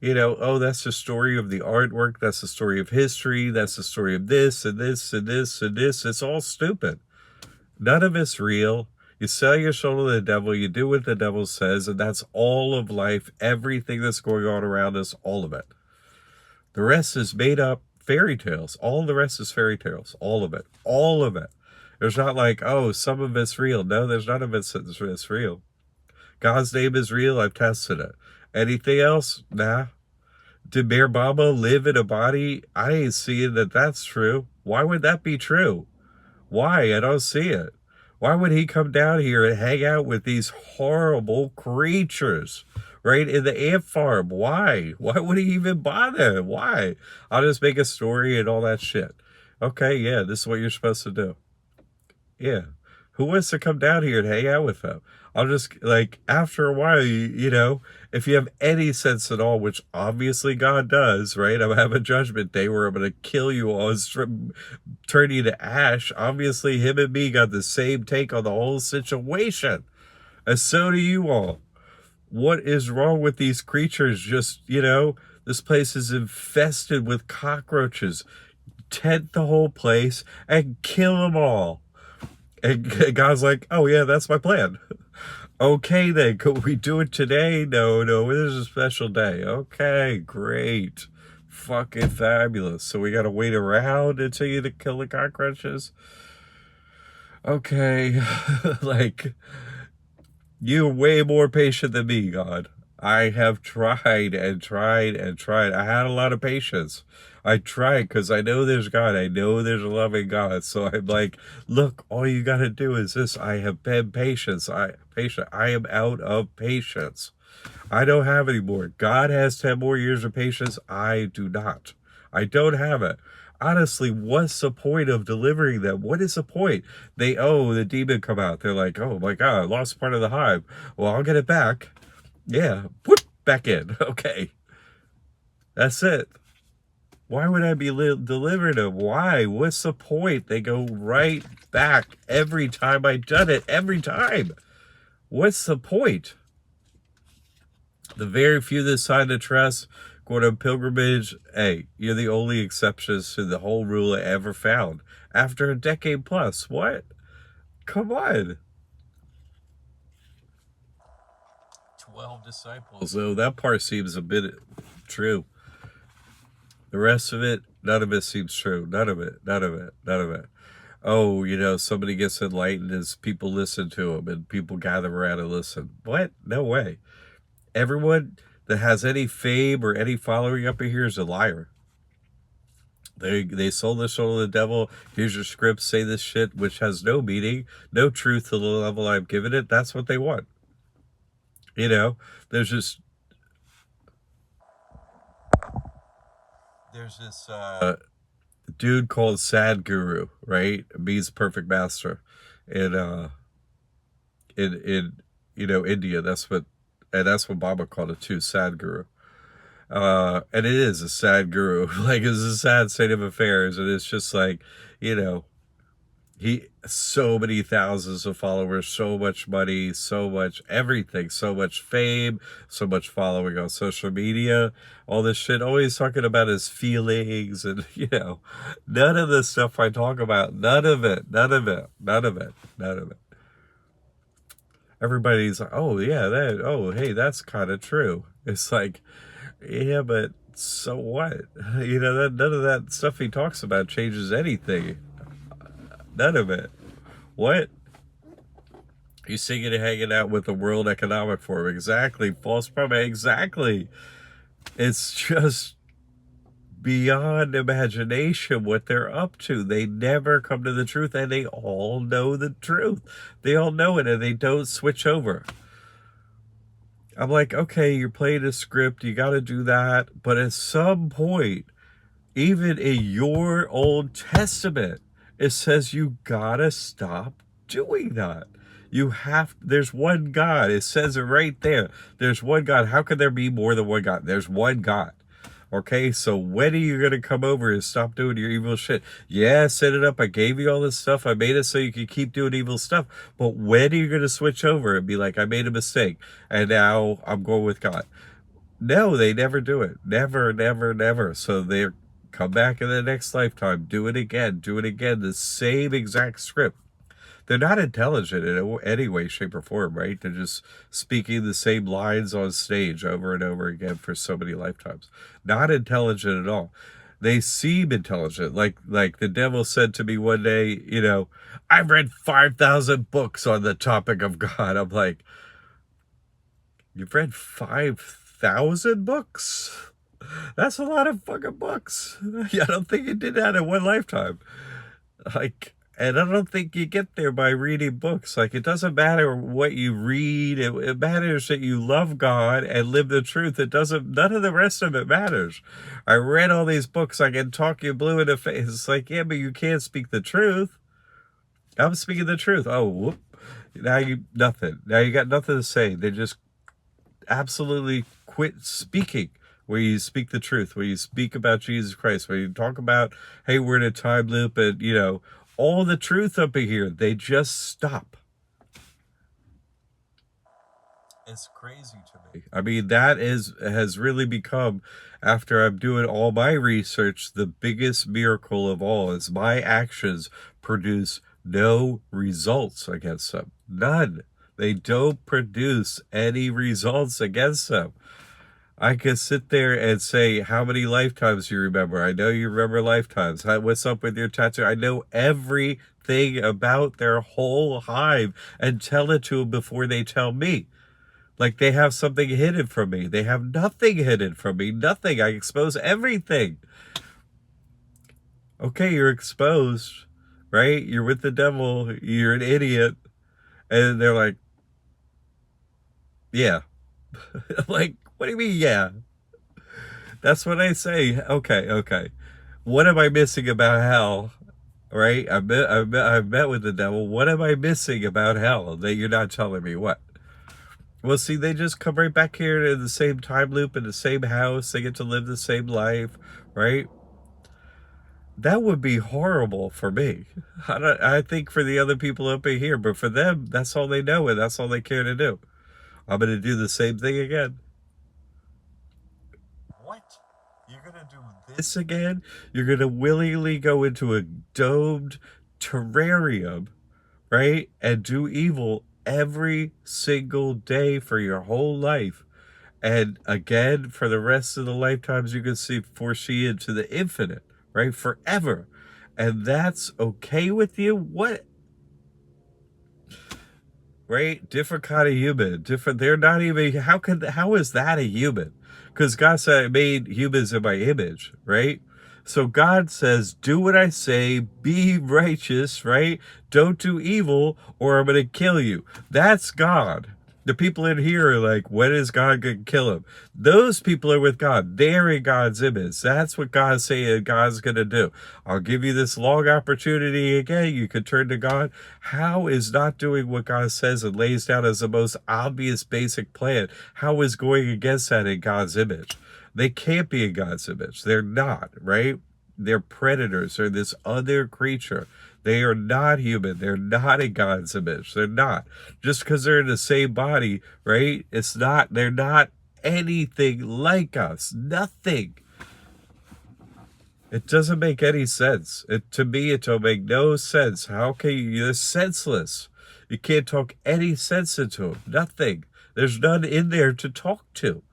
Oh, that's the story of the artwork. That's the story of history. That's the story of this and this and this and this. It's all stupid. None of it's real. You sell your soul to the devil. You do what the devil says. And that's all of life. Everything that's going on around us, all of it. The rest is made up fairy tales. All the rest is fairy tales. All of it. All of it. There's not like, oh, some of it's real. No, there's none of it that's real. God's name is real. I've tested it. Anything else? Nah. Did Mayor Baba live in a body? I ain't seeing that that's true. Why would that be true? Why? I don't see it. Why would he come down here and hang out with these horrible creatures right in the ant farm? Why? Why would he even bother? Why? I'll just make a story and all that shit. Okay, yeah, this is what you're supposed to do. Yeah. Who wants to come down here and hang out with them? I'll just, like, after a while, if you have any sense at all, which obviously God does, right? I'm having a judgment day where I'm going to kill you all and turn you to ash. Obviously, him and me got the same take on the whole situation. And so do you all. What is wrong with these creatures? Just, this place is infested with cockroaches. Tent the whole place and kill them all. And God's like, oh yeah, that's my plan. Okay then, could we do it today? No, this is a special day. Okay, great. Fucking fabulous. So we gotta wait around until you to kill the cockroaches? Okay. Like, you're way more patient than me, God. I have tried and tried and tried. I had a lot of patience. I tried because I know there's God. I know there's a loving God. So I'm like, look, all you got to do is this. I have been patient. I am out of patience. I don't have any more. God has 10 more years of patience. I do not. I don't have it. Honestly, what's the point of delivering them? What is the point? The demon come out. They're like, oh my God, I lost part of the hive. Well, I'll get it back. Yeah, whoop, back in. Okay. That's it. Why would I be delivering them? Why? What's the point? They go right back every time I've done it. Every time. What's the point? The very few that sign the trust, going on pilgrimage, hey, you're the only exceptions to the whole rule I ever found. After a decade plus. What? Come on. 12 disciples. So that part seems a bit true. The rest of it, none of it seems true. None of it. Oh, somebody gets enlightened as people listen to him and people gather around and listen. What? No way. Everyone that has any fame or any following up in here is a liar. They sold their soul to the devil. Here's your script. Say this shit, which has no meaning, no truth to the level I've given it. That's what they want. There's this dude called Sadhguru, right? It means perfect master. In India, that's what Baba called it too, Sadhguru. And it is a sad guru. Like, it's a sad state of affairs. And it's just like, so many thousands of followers, so much money, so much everything, so much fame, so much following on social media, all this shit, always talking about his feelings and, none of the stuff I talk about, none of it. Everybody's like, oh yeah, hey, that's kind of true. It's like, yeah, but so what? None of that stuff he talks about changes anything. None of it. What? He's singing and hanging out with the World Economic Forum. Exactly. False promise. Exactly. It's just beyond imagination what they're up to. They never come to the truth, and they all know the truth. They all know it, and they don't switch over. I'm like, okay, you're playing a script. You got to do that. But at some point, even in your Old Testament, it says you gotta stop doing that. There's one God. It says it right there. There's one God. How can there be more than one God? There's one God. Okay, so when are you gonna come over and stop doing your evil shit? Yeah, I set it up. I gave you all this stuff. I made it so you could keep doing evil stuff. But when are you gonna switch over and be like, I made a mistake and now I'm going with God? No, they never do it. Never, never, never. So they come back in the next lifetime, do it again, do it again. The same exact script. They're not intelligent in any way, shape, or form, right? They're just speaking the same lines on stage over and over again for so many lifetimes. Not intelligent at all. They seem intelligent. Like the devil said to me one day, I've read 5,000 books on the topic of God. I'm like, you've read 5,000 books? That's a lot of fucking books. I don't think you did that in one lifetime. And I don't think you get there by reading books. It doesn't matter what you read. It matters that you love God and live the truth. None of the rest of it matters. I read all these books. I can talk you blue in the face. It's yeah, but you can't speak the truth. I'm speaking the truth. Oh, whoop. Nothing. Now you got nothing to say. They just absolutely quit speaking. Where you speak the truth, where you speak about Jesus Christ, where you talk about, hey, we're in a time loop and, all the truth up in here, they just stop. It's crazy to me. I mean, has really become, after I'm doing all my research, the biggest miracle of all is my actions produce no results against them. None. They don't produce any results against them. I could sit there and say, how many lifetimes you remember? I know you remember lifetimes. What's up with your tattoo? I know everything about their whole hive and tell it to them before they tell me. Like they have something hidden from me. They have nothing hidden from me. Nothing. I expose everything. Okay, you're exposed, right? You're with the devil. You're an idiot. And they're like, yeah. Like, what do you mean, yeah? That's what I say. Okay. What am I missing about hell? Right? I've met with the devil. What am I missing about hell that you're not telling me? What? Well, see, they just come right back here to the same time loop in the same house. They get to live the same life, right? That would be horrible for me. I think for the other people up in here, but for them, that's all they know and that's all they care to do. I'm going to do the same thing again. What? You're going to do this again? You're going to willingly go into a domed terrarium, right? And do evil every single day for your whole life. And again, for the rest of the lifetimes, you can foresee into the infinite, right? Forever. And that's okay with you? What? Right? Different kind of human. They're not even, how is that a human? Because God said I made humans in my image, right? So God says, do what I say, be righteous, right? Don't do evil or I'm going to kill you. That's God. The people in here are like, when is God going to kill him? Those people are with God. They're in God's image. That's what God's saying God's going to do. I'll give you this long opportunity again. You could turn to God. How is not doing what God says and lays down as the most obvious basic plan? How is going against that in God's image? They can't be in God's image. They're not, right? They're predators. They're this other creature. They are not human. They're not in God's image. They're not. Just because they're in the same body, right? They're not anything like us. Nothing. It doesn't make any sense. To me, it don't make no sense. How can you're senseless. You can't talk any sense into them. Nothing. There's none in there to talk to.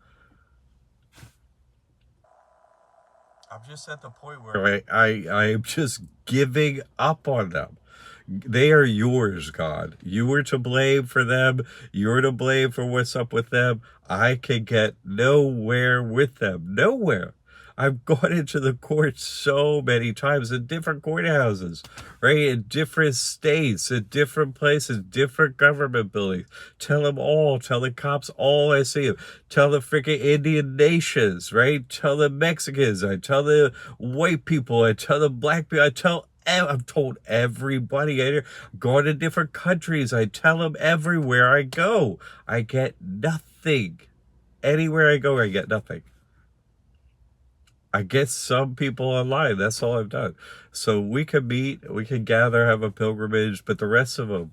I'm just at the point where I'm just giving up on them. They are yours, God. You were to blame for them. You're to blame for what's up with them. I can get nowhere with them. Nowhere. I've gone into the courts so many times in different courthouses, right? In different states, in different places, different government buildings. Tell the cops all I see them. Tell the freaking Indian nations, right? Tell the Mexicans. I tell the white people. I tell the black people. I've told everybody. I've gone to different countries. I tell them everywhere I go. I get nothing. Anywhere I go, I get nothing. I get some people online. That's all I've done. So we can meet, we can gather, have a pilgrimage, but the rest of them,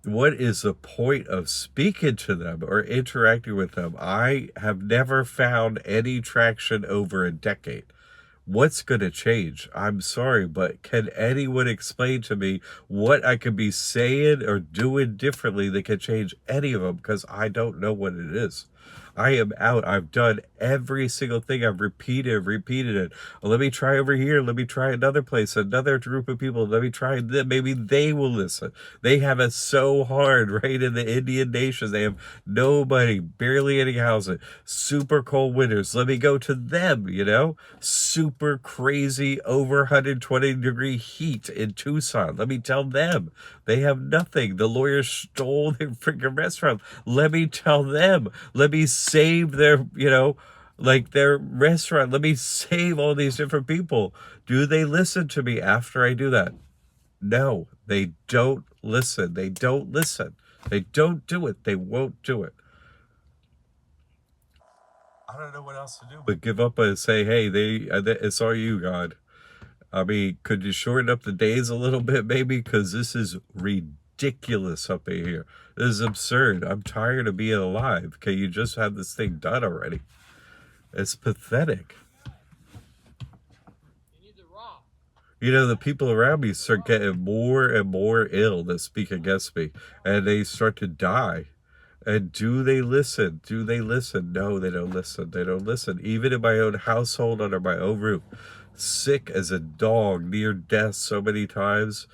what is the point of speaking to them or interacting with them? I have never found any traction over a decade. What's going to change? I'm sorry, but can anyone explain to me what I could be saying or doing differently that could change any of them? Because I don't know what it is. I am out. I've done every single thing. I've repeated it. Let me try over here. Let me try another place, another group of people. Let me try them. Maybe they will listen. They have it so hard, right? In the Indian nations, they have nobody, barely any housing, super cold winters. Let me go to them, super crazy over 120-degree heat in Tucson. Let me tell them. They have nothing. The lawyers stole their freaking restaurant. Let me tell them. Let me save their, like their restaurant. Let me save all these different people. Do they listen to me after I do that? No, they don't listen. They don't listen. They don't do it. They won't do it. I don't know what else to do but give up and say, hey, it's all you, God. I mean, could you shorten up the days a little bit, maybe? Because this is ridiculous up in here. This is absurd. I'm tired of being alive. Can you just have this thing done already? It's pathetic. The people around me start getting more and more ill that speak against me, and they start to die. And do they listen? Do they listen? No, they don't listen. They don't listen. Even in my own household, under my own roof, sick as a dog, near death so many times.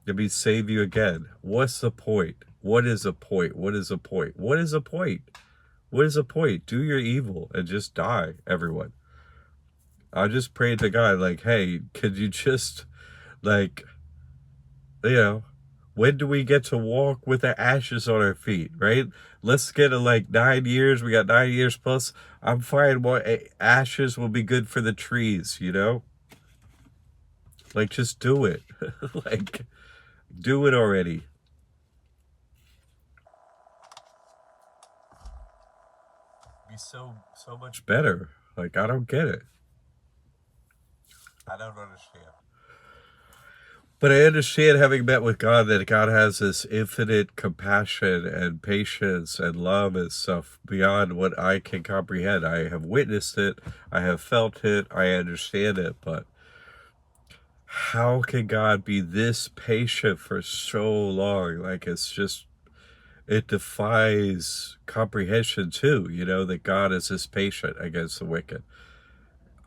Let me save you again. What's the point? What is the point? What is the point? What is the point? What is the point? Do your evil and just die, everyone. I just prayed to God, like, hey, could you just, like, when do we get to walk with the ashes on our feet, right? Let's get to like 9 years. We got 9 years plus. I'm fine. More ashes will be good for the trees, Like, just do it. Like, do it already. Be so much better. Like, I don't get it. I don't understand. But I understand, having met with God, that God has this infinite compassion and patience and love and stuff beyond what I can comprehend. I have witnessed it. I have felt it. I understand it. But how can God be this patient for so long? Like, it defies comprehension too, that God is this patient against the wicked.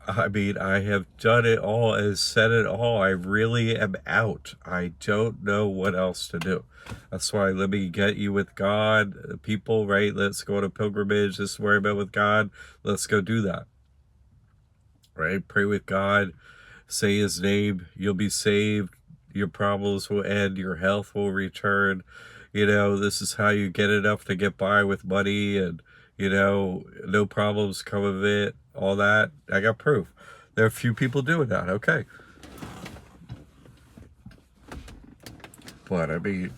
I mean, I have done it all and said it all. I really am out. I don't know what else to do. That's why, let me get you with God. People, right? Let's go on a pilgrimage. This is where I'm at with God. Let's go do that. Right? Pray with God. Say his name. You'll be saved. Your problems will end. Your health will return. This is how you get enough to get by with money, and no problems come of it, all that. I got proof. There are a few people doing that, okay. But, I mean,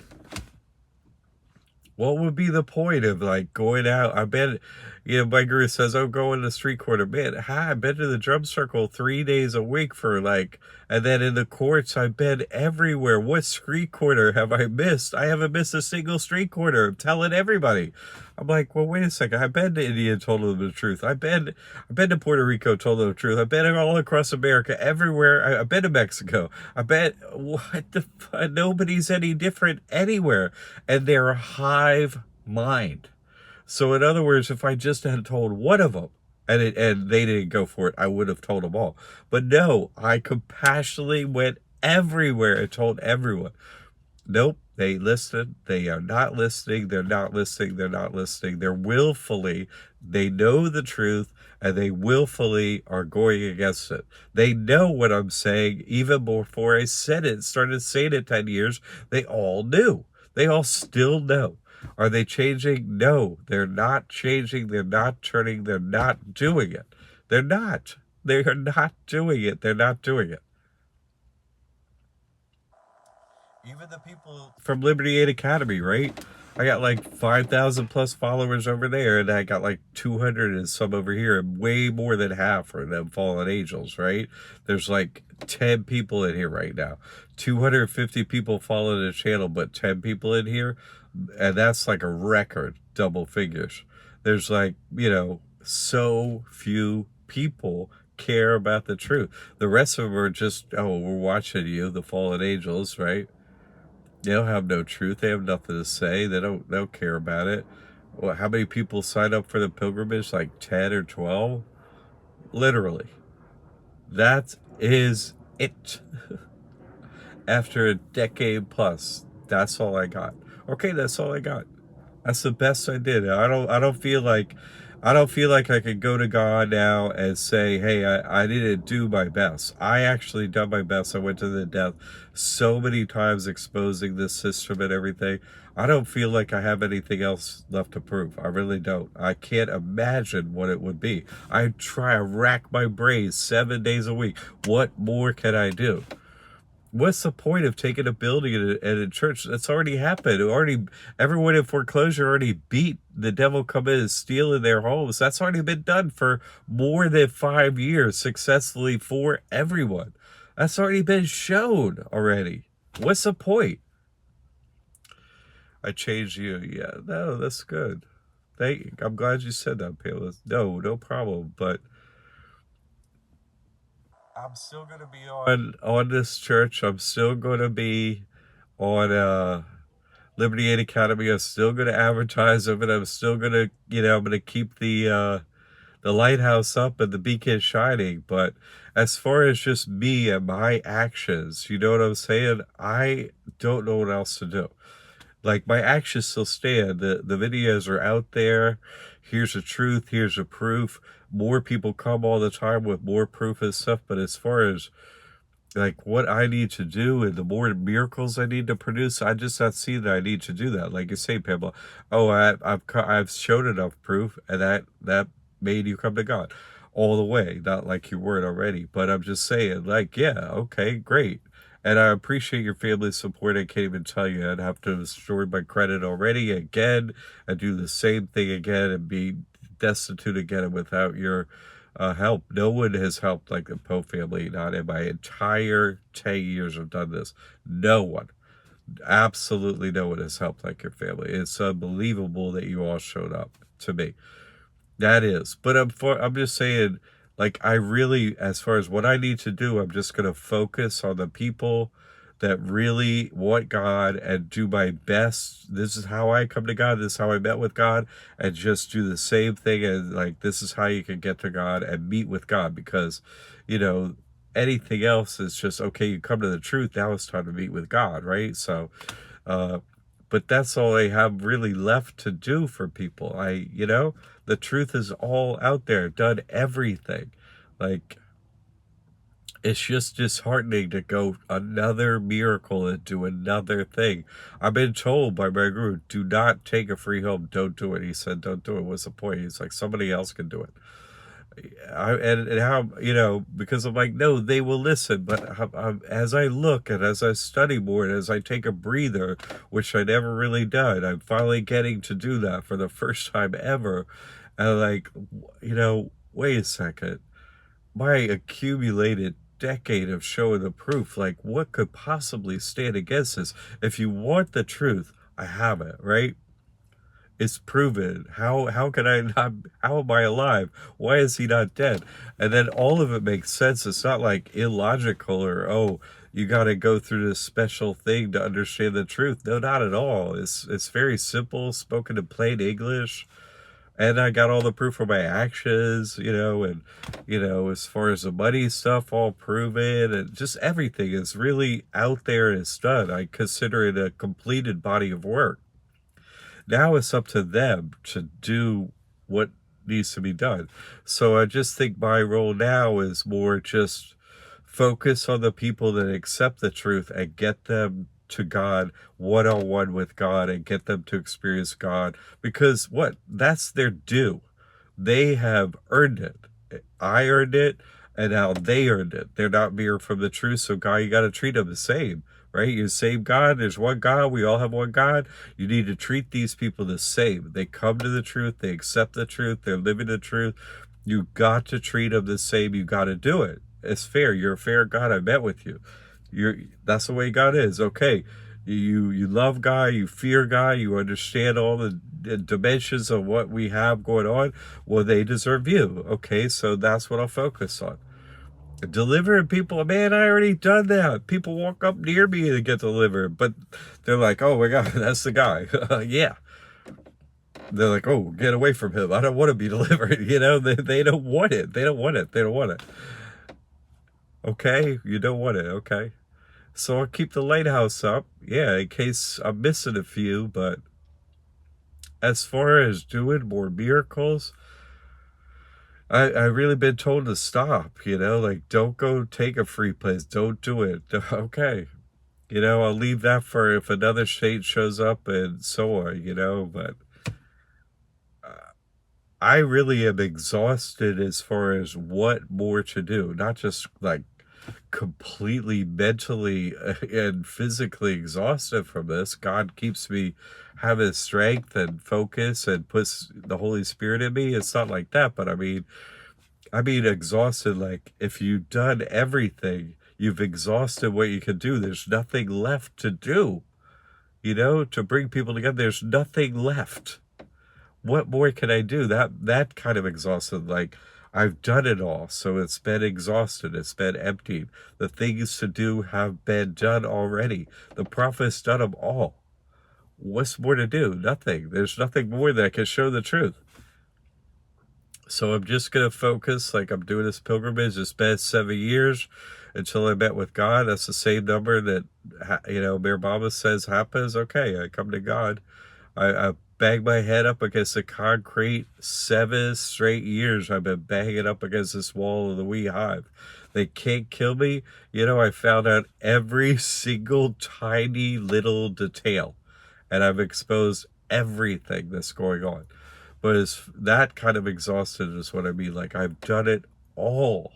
what would be the point of, like, going out? I bet, my guru says, oh, go in the street corner. Man, I've been to the drum circle 3 days a week for, like, and then in the courts, I've been everywhere. What street corner have I missed? I haven't missed a single street corner. I'm telling everybody. I'm like, well, wait a second. I've been to India and told them the truth. I've been to Puerto Rico, told them the truth. I've been all across America, everywhere. I've been to Mexico. What the fuck? Nobody's any different anywhere. And they're a hive mind. So in other words, if I just had told one of them, and they didn't go for it, I would have told them all. But no, I compassionately went everywhere and told everyone. Nope, they listened. They are not listening. They're not listening. They're not listening. They're willfully, they know the truth, and they willfully are going against it. They know what I'm saying even before I said it, started saying it 10 years. They all knew. They all still know. Are they changing? No, they're not changing. They're not turning. They're not doing it. They're not. They are not doing it. They're not doing it. Even the people from Liberty Aid Academy, right? I got like 5,000 plus followers over there, and I got like 200 and some over here, and way more than half are them fallen angels, right? There's like 10 people in here right now. 250 people follow the channel, but 10 people in here, and that's like a record, double figures. There's like, so few people care about the truth. The rest of them are just, oh, we're watching you, the fallen angels, right? They don't have no truth. They have nothing to say. They don't care about it. Well, how many people signed up for the pilgrimage? Like 10 or 12? Literally. That is it. After a decade plus, that's all I got. Okay, that's all I got. That's the best I did. I don't feel like I could go to God now and say, hey, I didn't do my best. I actually done my best. I went to the depth so many times exposing this system and everything. I don't feel like I have anything else left to prove. I really don't. I can't imagine what it would be. I try to rack my brains 7 days a week. What more can I do? What's the point of taking a building at a church? That's already happened. Everyone in foreclosure already beat the devil come in and steal in their homes. That's already been done for more than 5 years successfully for everyone. That's already been shown already. What's the point? I changed you. Yeah, no, that's good. I'm glad you said that, Pamela. No problem. But I'm still gonna be on this church. I'm still gonna be on Liberty Aid Academy. I'm still gonna advertise of it. I'm still gonna, I'm gonna keep the lighthouse up and the beacon shining. But as far as just me and my actions, you know what I'm saying? I don't know what else to do. Like, my actions still stand. The videos are out there. Here's the truth. Here's the proof. More people come all the time with more proof and stuff. But as far as like what I need to do and the more miracles I need to produce, I just not see that I need to do that. Like you say, Pamela, oh, I've shown enough proof, and that made you come to God all the way. Not like you weren't already, but I'm just saying, like, yeah, okay, great. And I appreciate your family's support. I can't even tell you. I'd have to destroy my credit already again and do the same thing again and be destitute again and without your help. No one has helped like the Poe family, not in my entire 10 years I've done this. No one. Absolutely no one has helped like your family. It's unbelievable that you all showed up to me. That is. But I'm just saying, like, I really, as far as what I need to do, I'm just going to focus on the people that really want God and do my best. This is how I come to God. This is how I met with God, and just do the same thing. And like, this is how you can get to God and meet with God, because, anything else is just, okay, you come to the truth. Now it's time to meet with God. Right. So, but that's all I have really left to do for people. The truth is all out there, done everything. Like, it's just disheartening to go another miracle and do another thing. I've been told by my guru, do not take a free home. Don't do it. He said, don't do it. What's the point? He's like, somebody else can do it. And how, because I'm like, no, they will listen. But as I look and as I study more and as I take a breather, which I never really done, I'm finally getting to do that for the first time ever. And like, wait a second. My accumulated decade of showing the proof, like, what could possibly stand against this? If you want the truth, I have it, right? It's proven. How can I not, how am I alive? Why is he not dead? And then all of it makes sense. It's not like illogical or, oh, you got to go through this special thing to understand the truth. No, not at all. It's very simple, spoken in plain English. And I got all the proof of my actions, and, as far as the money stuff, all proven, and just everything is really out there and it's done. I consider it a completed body of work. Now it's up to them to do what needs to be done. So I just think my role now is more just focus on the people that accept the truth and get them to God, one-on-one with God, and get them to experience God, because that's their due. They have earned it. I earned it, and now they earned it. They're not mere from the truth. So God, you got to treat them the same, right? You're the same God. There's one God. We all have one God. You need to treat these people the same. They come to the truth. They accept the truth. They're living the truth. You got to treat them the same. You got to do it. It's fair. You're a fair God. I met with you. That's the way God is. Okay. You love God, you fear God, you understand all the dimensions of what we have going on. Well, they deserve you. Okay, so that's what I'll focus on. Delivering people, man, I already done that. People walk up near me and get delivered, but they're like, oh my God, that's the guy. Yeah. They're like, oh, get away from him. I don't want to be delivered. They don't want it. They don't want it. They don't want it. Okay, you don't want it. Okay. So I'll keep the lighthouse up. Yeah, in case I'm missing a few, but as far as doing more miracles, I really been told to stop, like don't go take a free place. Don't do it. Okay. I'll leave that for if another state shows up and so on, but I really am exhausted as far as what more to do, not just like completely mentally and physically exhausted from this. God keeps me having strength and focus and puts the Holy Spirit in me. It's not like that, but I mean exhausted. Like if you've done everything, you've exhausted what you can do. There's nothing left to do, to bring people together. There's nothing left. What more can I do? That kind of exhausted. Like I've done it all, so it's been exhausted. It's been emptied. The things to do have been done already. The prophet's done them all. What's more to do? Nothing. There's nothing more that can show the truth. So I'm just going to focus, like I'm doing this pilgrimage this past 7 years until I met with God. That's the same number that, Mayor Mama says happens. Okay, I come to God. I bang my head up against the concrete. 7 straight years I've been banging up against this wall of the wee hive. They can't kill me. I found out every single tiny little detail, and I've exposed everything that's going on. But it's that kind of exhausted is what I mean. Like I've done it all.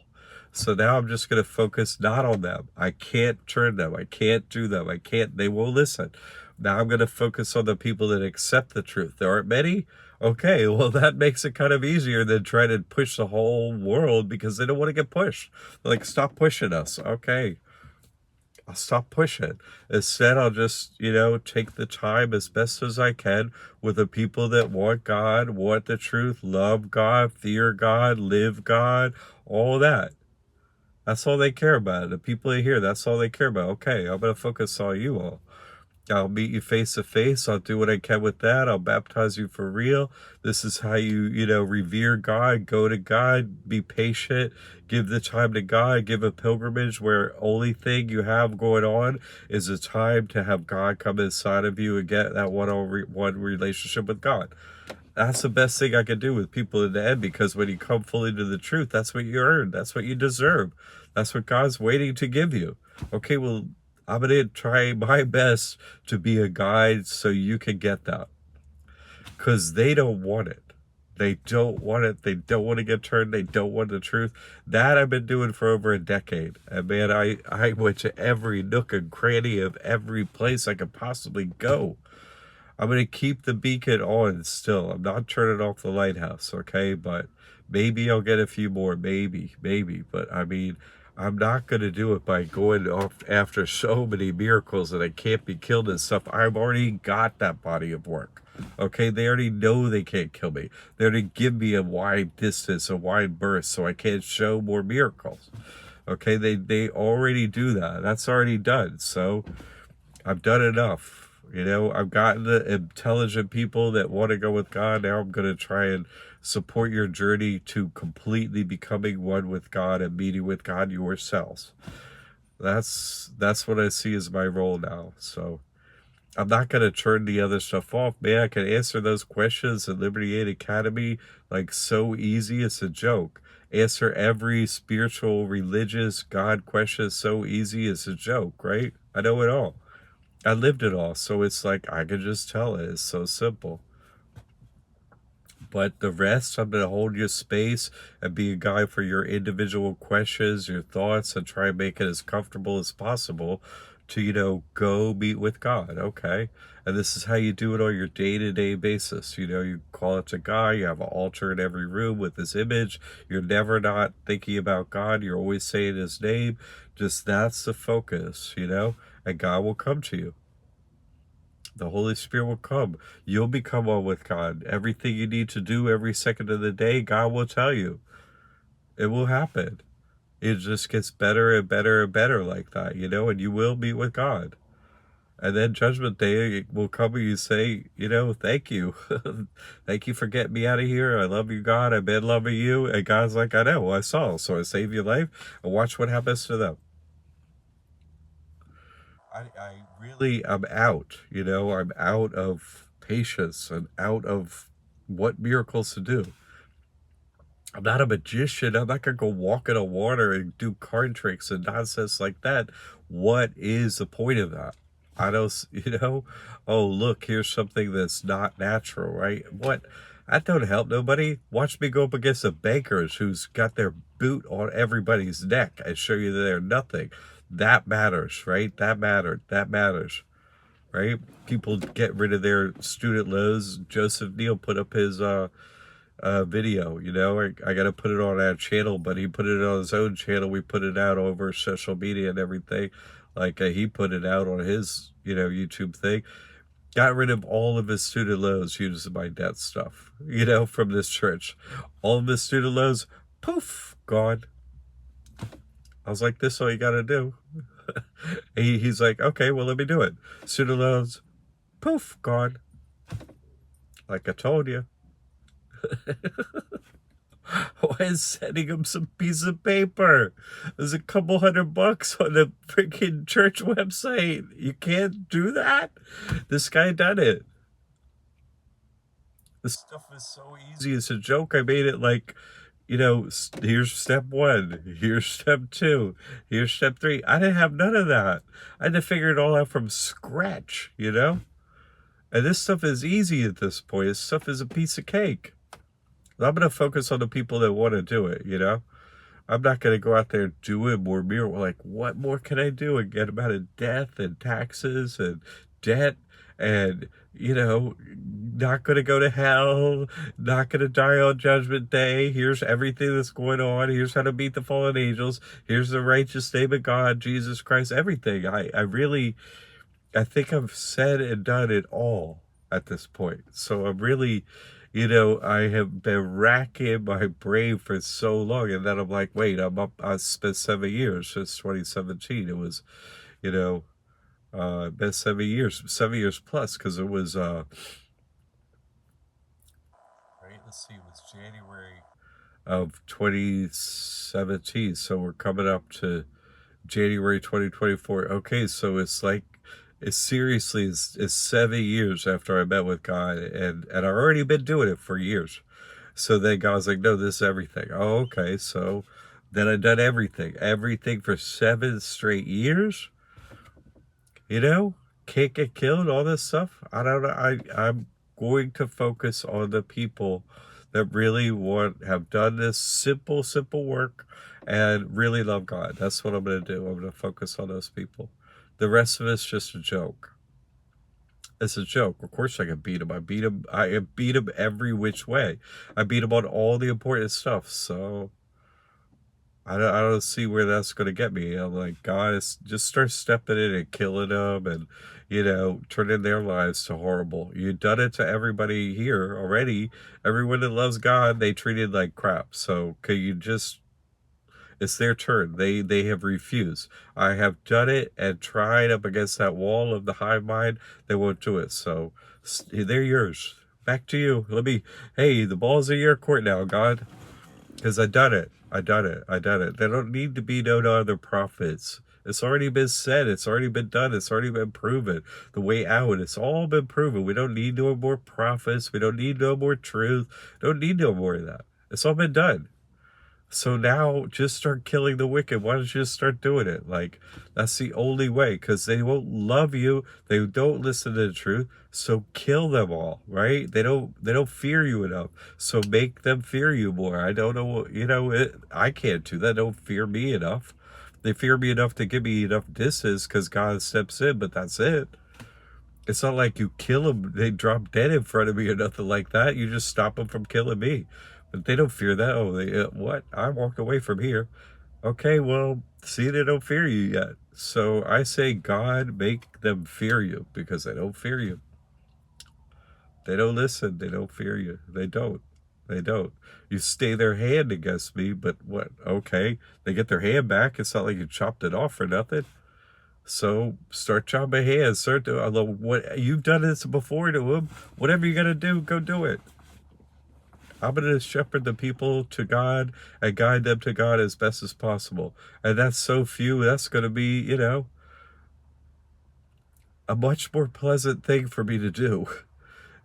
So now I'm just going to focus not on them. I can't turn them. I can't do them. They won't listen. Now I'm going to focus on the people that accept the truth. There aren't many. Okay, well, that makes it kind of easier than trying to push the whole world because they don't want to get pushed. They're like, stop pushing us. Okay, I'll stop pushing. Instead, I'll just, take the time as best as I can with the people that want God, want the truth, love God, fear God, live God, all that. That's all they care about. The people here, that's all they care about. Okay, I'm going to focus on you all. I'll meet you face to face. I'll do what I can with that. I'll baptize you for real. This is how you, revere God, go to God, be patient, give the time to God, give a pilgrimage where only thing you have going on is a time to have God come inside of you and get that one-on-one relationship with God. That's the best thing I can do with people in the end, because when you come fully to the truth, that's what you earn. That's what you deserve. That's what God's waiting to give you. Okay, well, I'm going to try my best to be a guide so you can get that. Because they don't want it. They don't want it. They don't want to get turned. They don't want the truth. That I've been doing for over a decade. And man, I went to every nook and cranny of every place I could possibly go. I'm going to keep the beacon on still. I'm not turning off the lighthouse, okay? But maybe I'll get a few more. Maybe. But I mean, I'm not going to do it by going off after so many miracles that I can't be killed and stuff. I've already got that body of work. Okay, they already know they can't kill me. They already give me a wide distance, a wide berth, so I can't show more miracles. Okay, they already do that. That's already done. So I've done enough. I've gotten the intelligent people that want to go with God. Now I'm going to try and support your journey to completely becoming one with God and meeting with God yourselves. That's what I see as my role now. So I'm not going to turn the other stuff off. Man, I can answer those questions at Liberty Aid Academy like so easy. It's a joke. Answer every spiritual, religious, God question so easy. It's a joke, right? I know it all. I lived it all, so it's like I can just tell it. It's so simple. But the rest, I'm going to hold your space and be a guide for your individual questions, your thoughts, and try and make it as comfortable as possible to, go meet with God. Okay. And this is how you do it on your day-to-day basis. You call it to God, you have an altar in every room with his image. You're never not thinking about God. You're always saying his name. Just that's the focus, and God will come to you. The Holy Spirit will come. You'll become one with God. Everything you need to do every second of the day, God will tell you. It will happen. It just gets better and better and better like that, and you will meet with God. And then Judgment Day will come and you say, thank you. Thank you for getting me out of here. I love you, God. I've been loving you. And God's like, I know, I saw. So I saved your life. And watch what happens to them. I really, I'm out. I'm out of patience and out of what miracles to do. I'm not a magician. I'm not going to go walk in the water and do card tricks and nonsense like that. What is the point of that? I don't, oh, look, here's something that's not natural, right? What? That don't help nobody. Watch me go up against the bankers who's got their boot on everybody's neck and show you that they're nothing. That matters, right? That mattered. That matters, right? People get rid of their student loans. Joseph Neal put up his, video, I got to put it on our channel, but he put it on his own channel. We put it out over social media and everything. Like he put it out on his, YouTube thing. Got rid of all of his student loans using my debt stuff, from this church. All of his student loans, poof, gone. I was like, this is all you got to do. He's like, okay, well, let me do it. Student loans, poof, gone. Like I told you. Why is sending him some piece of paper? There's a couple $100 on the freaking church website. You can't do that? This guy done it. This stuff is so easy. It's a joke. I made it like, here's step 1. Here's step 2. Here's step 3. I didn't have none of that. I had to figure it all out from scratch, And this stuff is easy at this point. This stuff is a piece of cake. I'm going to focus on the people that want to do it, I'm not going to go out there doing more miracles. Like, what more can I do and get them out of death and taxes and debt and, not going to go to hell, not going to die on Judgment Day. Here's everything that's going on. Here's how to beat the fallen angels. Here's the righteous name of God, Jesus Christ, everything. I think I've said and done it all at this point. So I'm really... I have been racking my brain for so long, and then I'm like, wait, I spent 7 years since 2017. It was, been 7 years plus, because it was, right, let's see, it was January of 2017, so we're coming up to January 2024. Okay, so it's like, it's 7 years after I met with God, and I've already been doing it for years. So then God's like, no, this is everything. Oh, okay. So then I've done everything for 7 straight years. Can't get killed, all this stuff. I don't know. I'm going to focus on the people that really have done this simple work and really love God. That's what I'm going to do. I'm going to focus on those people. The rest of it's just a joke. It's a joke. Of course I can beat him. I beat him every which way. I beat him on all the important stuff. So I don't see where that's going to get me. I'm like, God, just start stepping in and killing them and, turning their lives to horrible. You've done it to everybody here already. Everyone that loves God, they treated like crap. So can you just... It's their turn. They have refused. I have done it and tried up against that wall of the hive mind. They won't do it. So they're yours. Back to you. Hey, the ball's in your court now, God. Because I done it. There don't need to be no other prophets. It's already been said. It's already been done. It's already been proven. The way out, it's all been proven. We don't need no more prophets. We don't need no more truth. Don't need no more of that. It's all been done. So now just start killing the wicked. Why don't you just start doing it? Like, that's the only way, because they won't love you. They don't listen to the truth. So kill them all, right? They don't fear you enough. So make them fear you more. I don't know, I can't do that. Don't fear me enough. They fear me enough to give me enough distance because God steps in, but that's it. It's not like you kill them, they drop dead in front of me or nothing like that. You just stop them from killing me. But they don't fear that. Oh, they what? I walked away from here. Okay, well, see, they don't fear you yet. So I say, God, make them fear you because they don't fear you. They don't listen. They don't fear you. They don't. They don't. You stay their hand against me, but what? Okay, they get their hand back. It's not like you chopped it off for nothing. So start chopping hands. Start to what you've done this before to him. Whatever you gotta do, go do it. I'm gonna shepherd the people to God and guide them to God as best as possible. And that's so few. That's gonna be, a much more pleasant thing for me to do,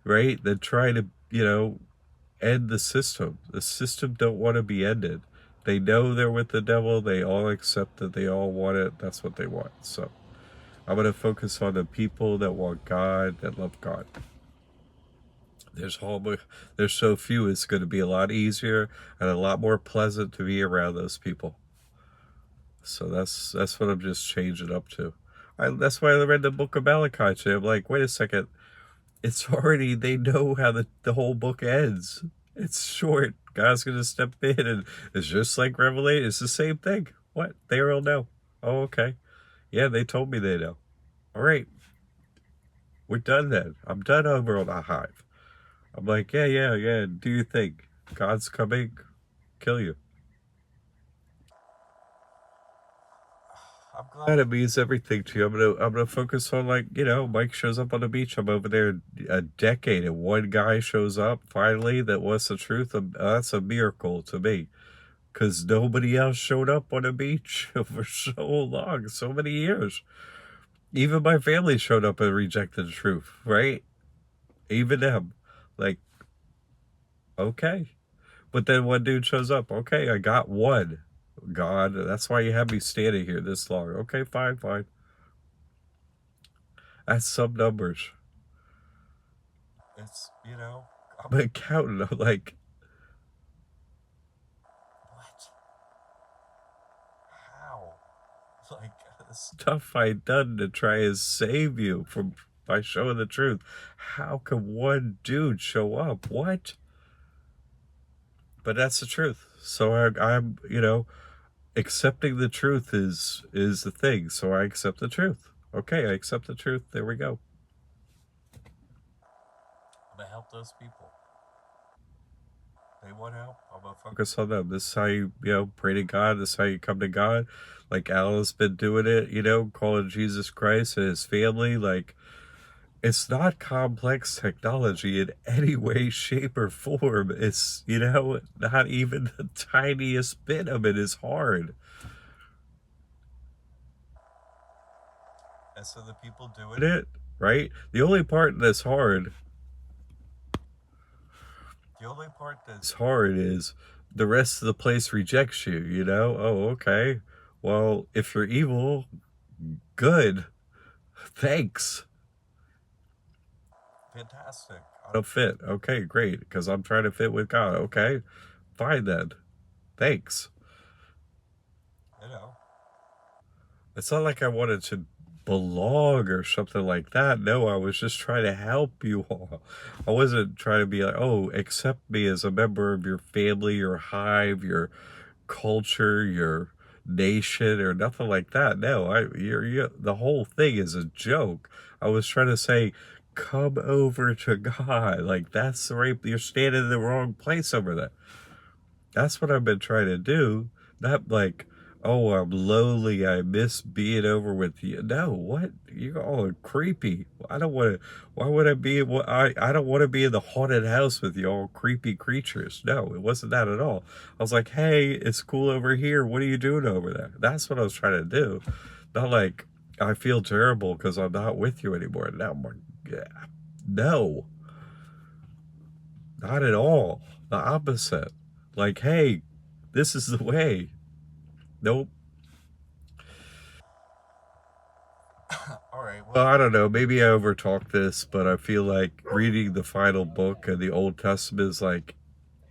right? Than trying to, end the system. The system don't want to be ended. They know they're with the devil. They all accept that they all want it. That's what they want. So I'm going to focus on the people that want God, that love God. There's so few. It's going to be a lot easier and a lot more pleasant to be around those people. So that's what I'm just changing up to. That's why I read the book of Malachi today. I'm like, wait a second. It's already, they know how the whole book ends. It's short. God's going to step in and it's just like Revelation. It's the same thing. What? They all know. Oh, okay. Yeah, they told me they know. All right. We're done then. I'm done over on the hive. I'm like, yeah. Do you think God's coming? Kill you. I'm glad it means everything to you. I'm gonna focus on, like, Mike shows up on the beach. I'm over there a decade and one guy shows up finally that wants the truth. That's a miracle to me. Because nobody else showed up on the beach for so long, so many years. Even my family showed up and rejected the truth, right? Even them. Like, okay. But then one dude shows up. Okay, I got one. God, that's why you have me standing here this long. Okay, fine. That's some numbers. It's, I'm an accountant. I'm like, what? How? Like, the stuff I done to try and save you from by showing the truth. How can one dude show up? What? But that's the truth. So I'm, accepting the truth is the thing. So I accept the truth. Okay, I accept the truth. There we go. I'm gonna help those people. They want help. I'm gonna focus on them. This is how you, pray to God. This is how you come to God. Like Alan's been doing it, calling Jesus Christ and his family. Like, it's not complex technology in any way, shape, or form. It's, not even the tiniest bit of it is hard. And so the people doing it, right? The only part that's hard is the rest of the place rejects you. Oh, okay. Well, if you're evil, good. Thanks. Fantastic. I don't fit. Okay, great. Because I'm trying to fit with God. Okay, fine then. Thanks. You know. It's not like I wanted to belong or something like that. No, I was just trying to help you all. I wasn't trying to be like, oh, accept me as a member of your family, your hive, your culture, your nation, or nothing like that. No, you're the whole thing is a joke. I was trying to say, come over to God. Like, that's the right, you're standing in the wrong place over there. That's what I've been trying to do. Not like, oh, I'm lonely, I miss being over with you. No, what? You're all creepy. I don't want to, why would I be, I don't want to be in the haunted house with you all creepy creatures. No, it wasn't that at all. I was like, hey, it's cool over here. What are you doing over there? That's what I was trying to do. Not like, I feel terrible because I'm not with you anymore. Now, yeah, no, not at all. The opposite. Like, hey, this is the way. Nope. All right. Well, I don't know. Maybe I overtalked this, but I feel like reading the final book of the Old Testament is like,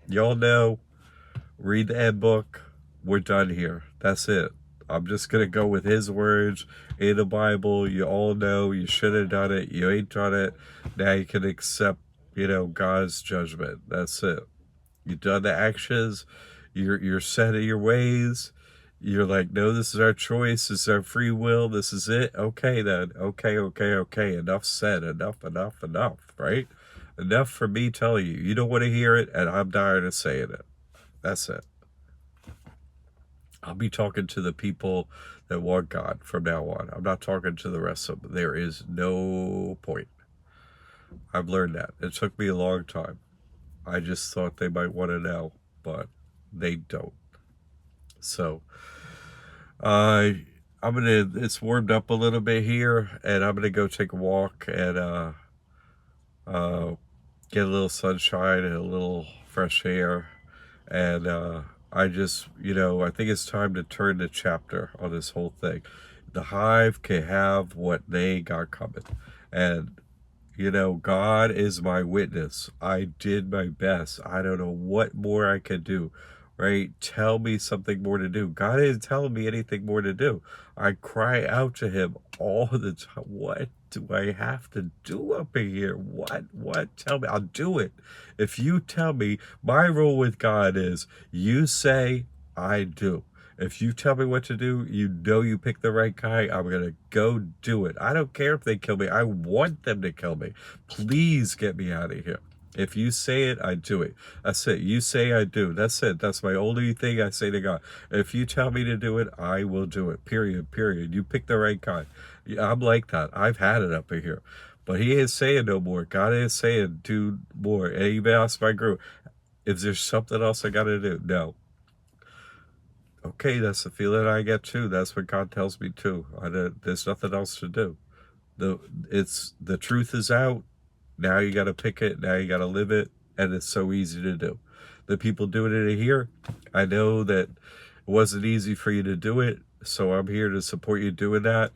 y'all know, read the end book. We're done here. That's it. I'm just going to go with his words in the Bible. You all know you should have done it. You ain't done it. Now you can accept, God's judgment. That's it. You've done the actions. You're set in your ways. You're like, no, this is our choice. This is our free will. This is it. Okay, then. Okay, okay, okay. Enough said. Enough, enough, enough, right? Enough for me telling you. You don't want to hear it, and I'm tired of saying it. That's it. I'll be talking to the people that want God from now on. I'm not talking to the rest of them. There is no point. I've learned that. It took me a long time. I just thought they might want to know, but they don't. So, it's warmed up a little bit here, and I'm gonna go take a walk and uh, get a little sunshine and a little fresh air. And I just, I think it's time to turn the chapter on this whole thing. The hive can have what they got coming. And, God is my witness. I did my best. I don't know what more I could do, right? Tell me something more to do. God isn't telling me anything more to do. I cry out to him all the time. What do I have to do up in here? What? Tell me. I'll do it. If you tell me, my rule with God is you say, I do. If you tell me what to do, you pick the right guy. I'm going to go do it. I don't care if they kill me. I want them to kill me. Please get me out of here. If you say it, I do it. That's it. You say I do. That's it. That's my only thing I say to God. If you tell me to do it, I will do it. Period. Period. You pick the right guy. Yeah, I'm like that. I've had it up in here. But he ain't saying no more. God ain't saying do more. And even asked my group, is there something else I got to do? No. Okay, that's the feeling I get too. That's what God tells me too. There's nothing else to do. The truth is out. Now you got to pick it. Now you got to live it, and it's so easy to do. The people doing it here, I know that it wasn't easy for you to do it, so I'm here to support you doing that.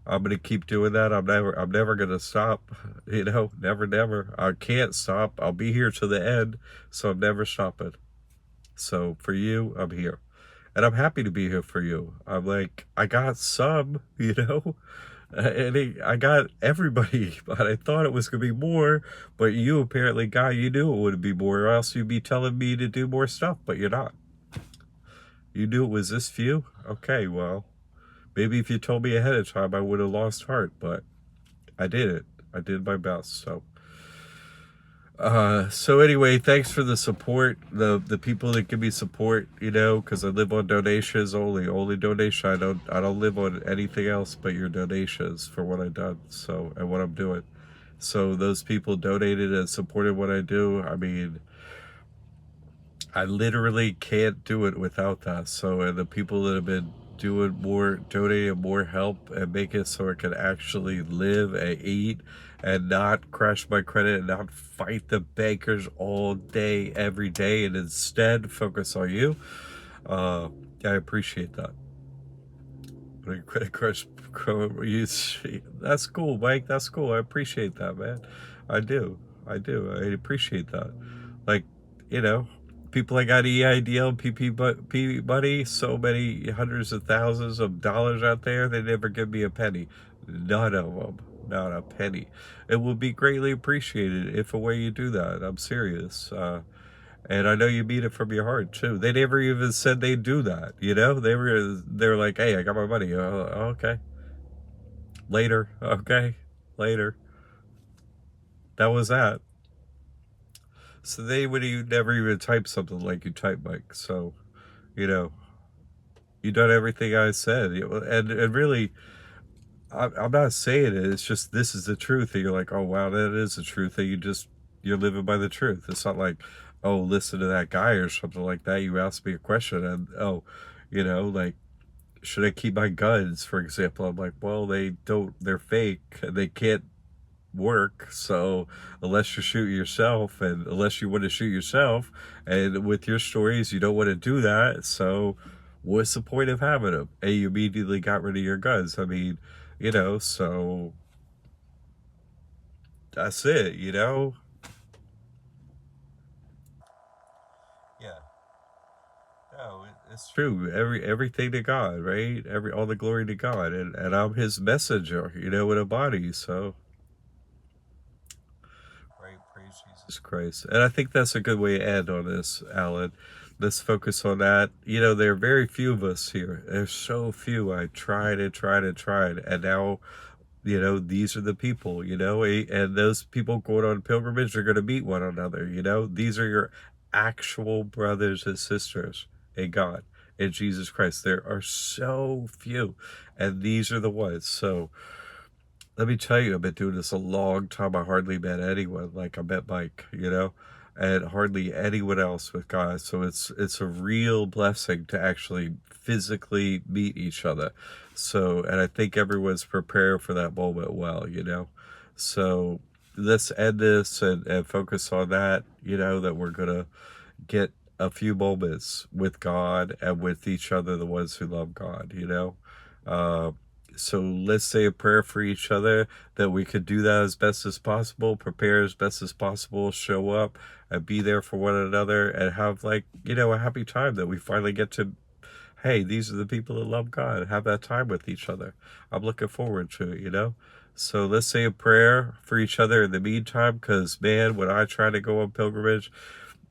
I'm gonna keep doing that. I'm never gonna stop. Never, never. I can't stop. I'll be here to the end, so I'm never stopping. So for you, I'm here. And I'm happy to be here for you. I'm like, I got some, and I got everybody, but I thought it was going to be more. But you apparently, God, you knew it would be more, or else you'd be telling me to do more stuff, but you're not. You knew it was this few? Okay, well, maybe if you told me ahead of time, I would have lost heart, but I did it. I did my best, so. So anyway, thanks for the support. The people that give me support, because I live on donations only donation. I don't live on anything else but your donations for what I've done. So, and what I'm doing. So those people donated and supported what I do. I mean, I literally can't do it without that. So, and the people that have been donating more help and make it so I can actually live and eat and not crash my credit and not fight the bankers all day, every day, and instead focus on you. I appreciate that. Credit crush, that's cool, Mike. That's cool. I appreciate that, man. I do. I appreciate that. Like, people I got EIDL, PP money, so many hundreds of thousands of dollars out there, they never give me a penny. None of them. Not a penny. It will be greatly appreciated if a way you do that. I'm serious. And I know you mean it from your heart too. They never even said they'd do that. They were like, hey, I got my money. Okay. Later. Okay. Later. That was that. So they would never even type something like you type, Mike. So, you done everything I said. And really, I'm not saying it. It's just, this is the truth. And you're like, oh, wow, that is the truth. And you're living by the truth. It's not like, oh, listen to that guy or something like that. You asked me a question and, like, should I keep my guns, for example? I'm like, well, they're fake. They can't work. So unless you shoot yourself, and unless you want to shoot yourself, and with your stories, you don't want to do that. So what's the point of having them? And you immediately got rid of your guns. I mean, so that's it, Yeah. No, It's true. Everything to God, right? All the glory to God, and I'm His messenger, in a body. So, right, praise Jesus Christ. And I think that's a good way to end on this, Alan. Let's focus on that. There are very few of us here. There's so few. I tried and tried and tried, and now, these are the people. And those people going on pilgrimage are going to meet one another. These are your actual brothers and sisters in God, in Jesus Christ. There are so few, and these are the ones. So let me tell you, I've been doing this a long time. I hardly met anyone like I met Mike, and hardly anyone else with God. So it's a real blessing to actually physically meet each other. So, and I think everyone's prepared for that moment well. So let's end this and focus on that, that we're going to get a few moments with God and with each other, the ones who love God. Uh, so let's say a prayer for each other, that we could do that as best as possible, prepare as best as possible, show up and be there for one another, and have a happy time that we finally get to, hey, these are the people that love God, have that time with each other. I'm looking forward to it. So let's say a prayer for each other in the meantime, because man, when I try to go on pilgrimage,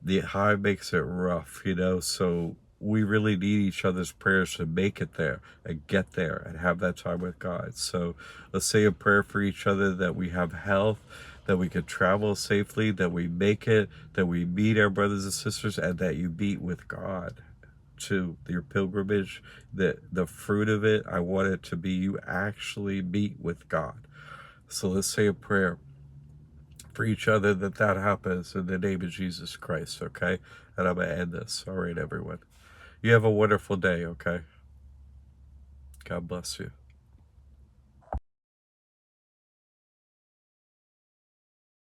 the high makes it rough. So we really need each other's prayers to make it there and get there and have that time with God. So let's say a prayer for each other, that we have health, that we could travel safely, that we make it, that we meet our brothers and sisters, and that you meet with God to your pilgrimage. The fruit of it, I want it to be you actually meet with God. So let's say a prayer for each other, that happens in the name of Jesus Christ, okay? And I'm going to end this. All right, everyone. You have a wonderful day, okay? God bless you.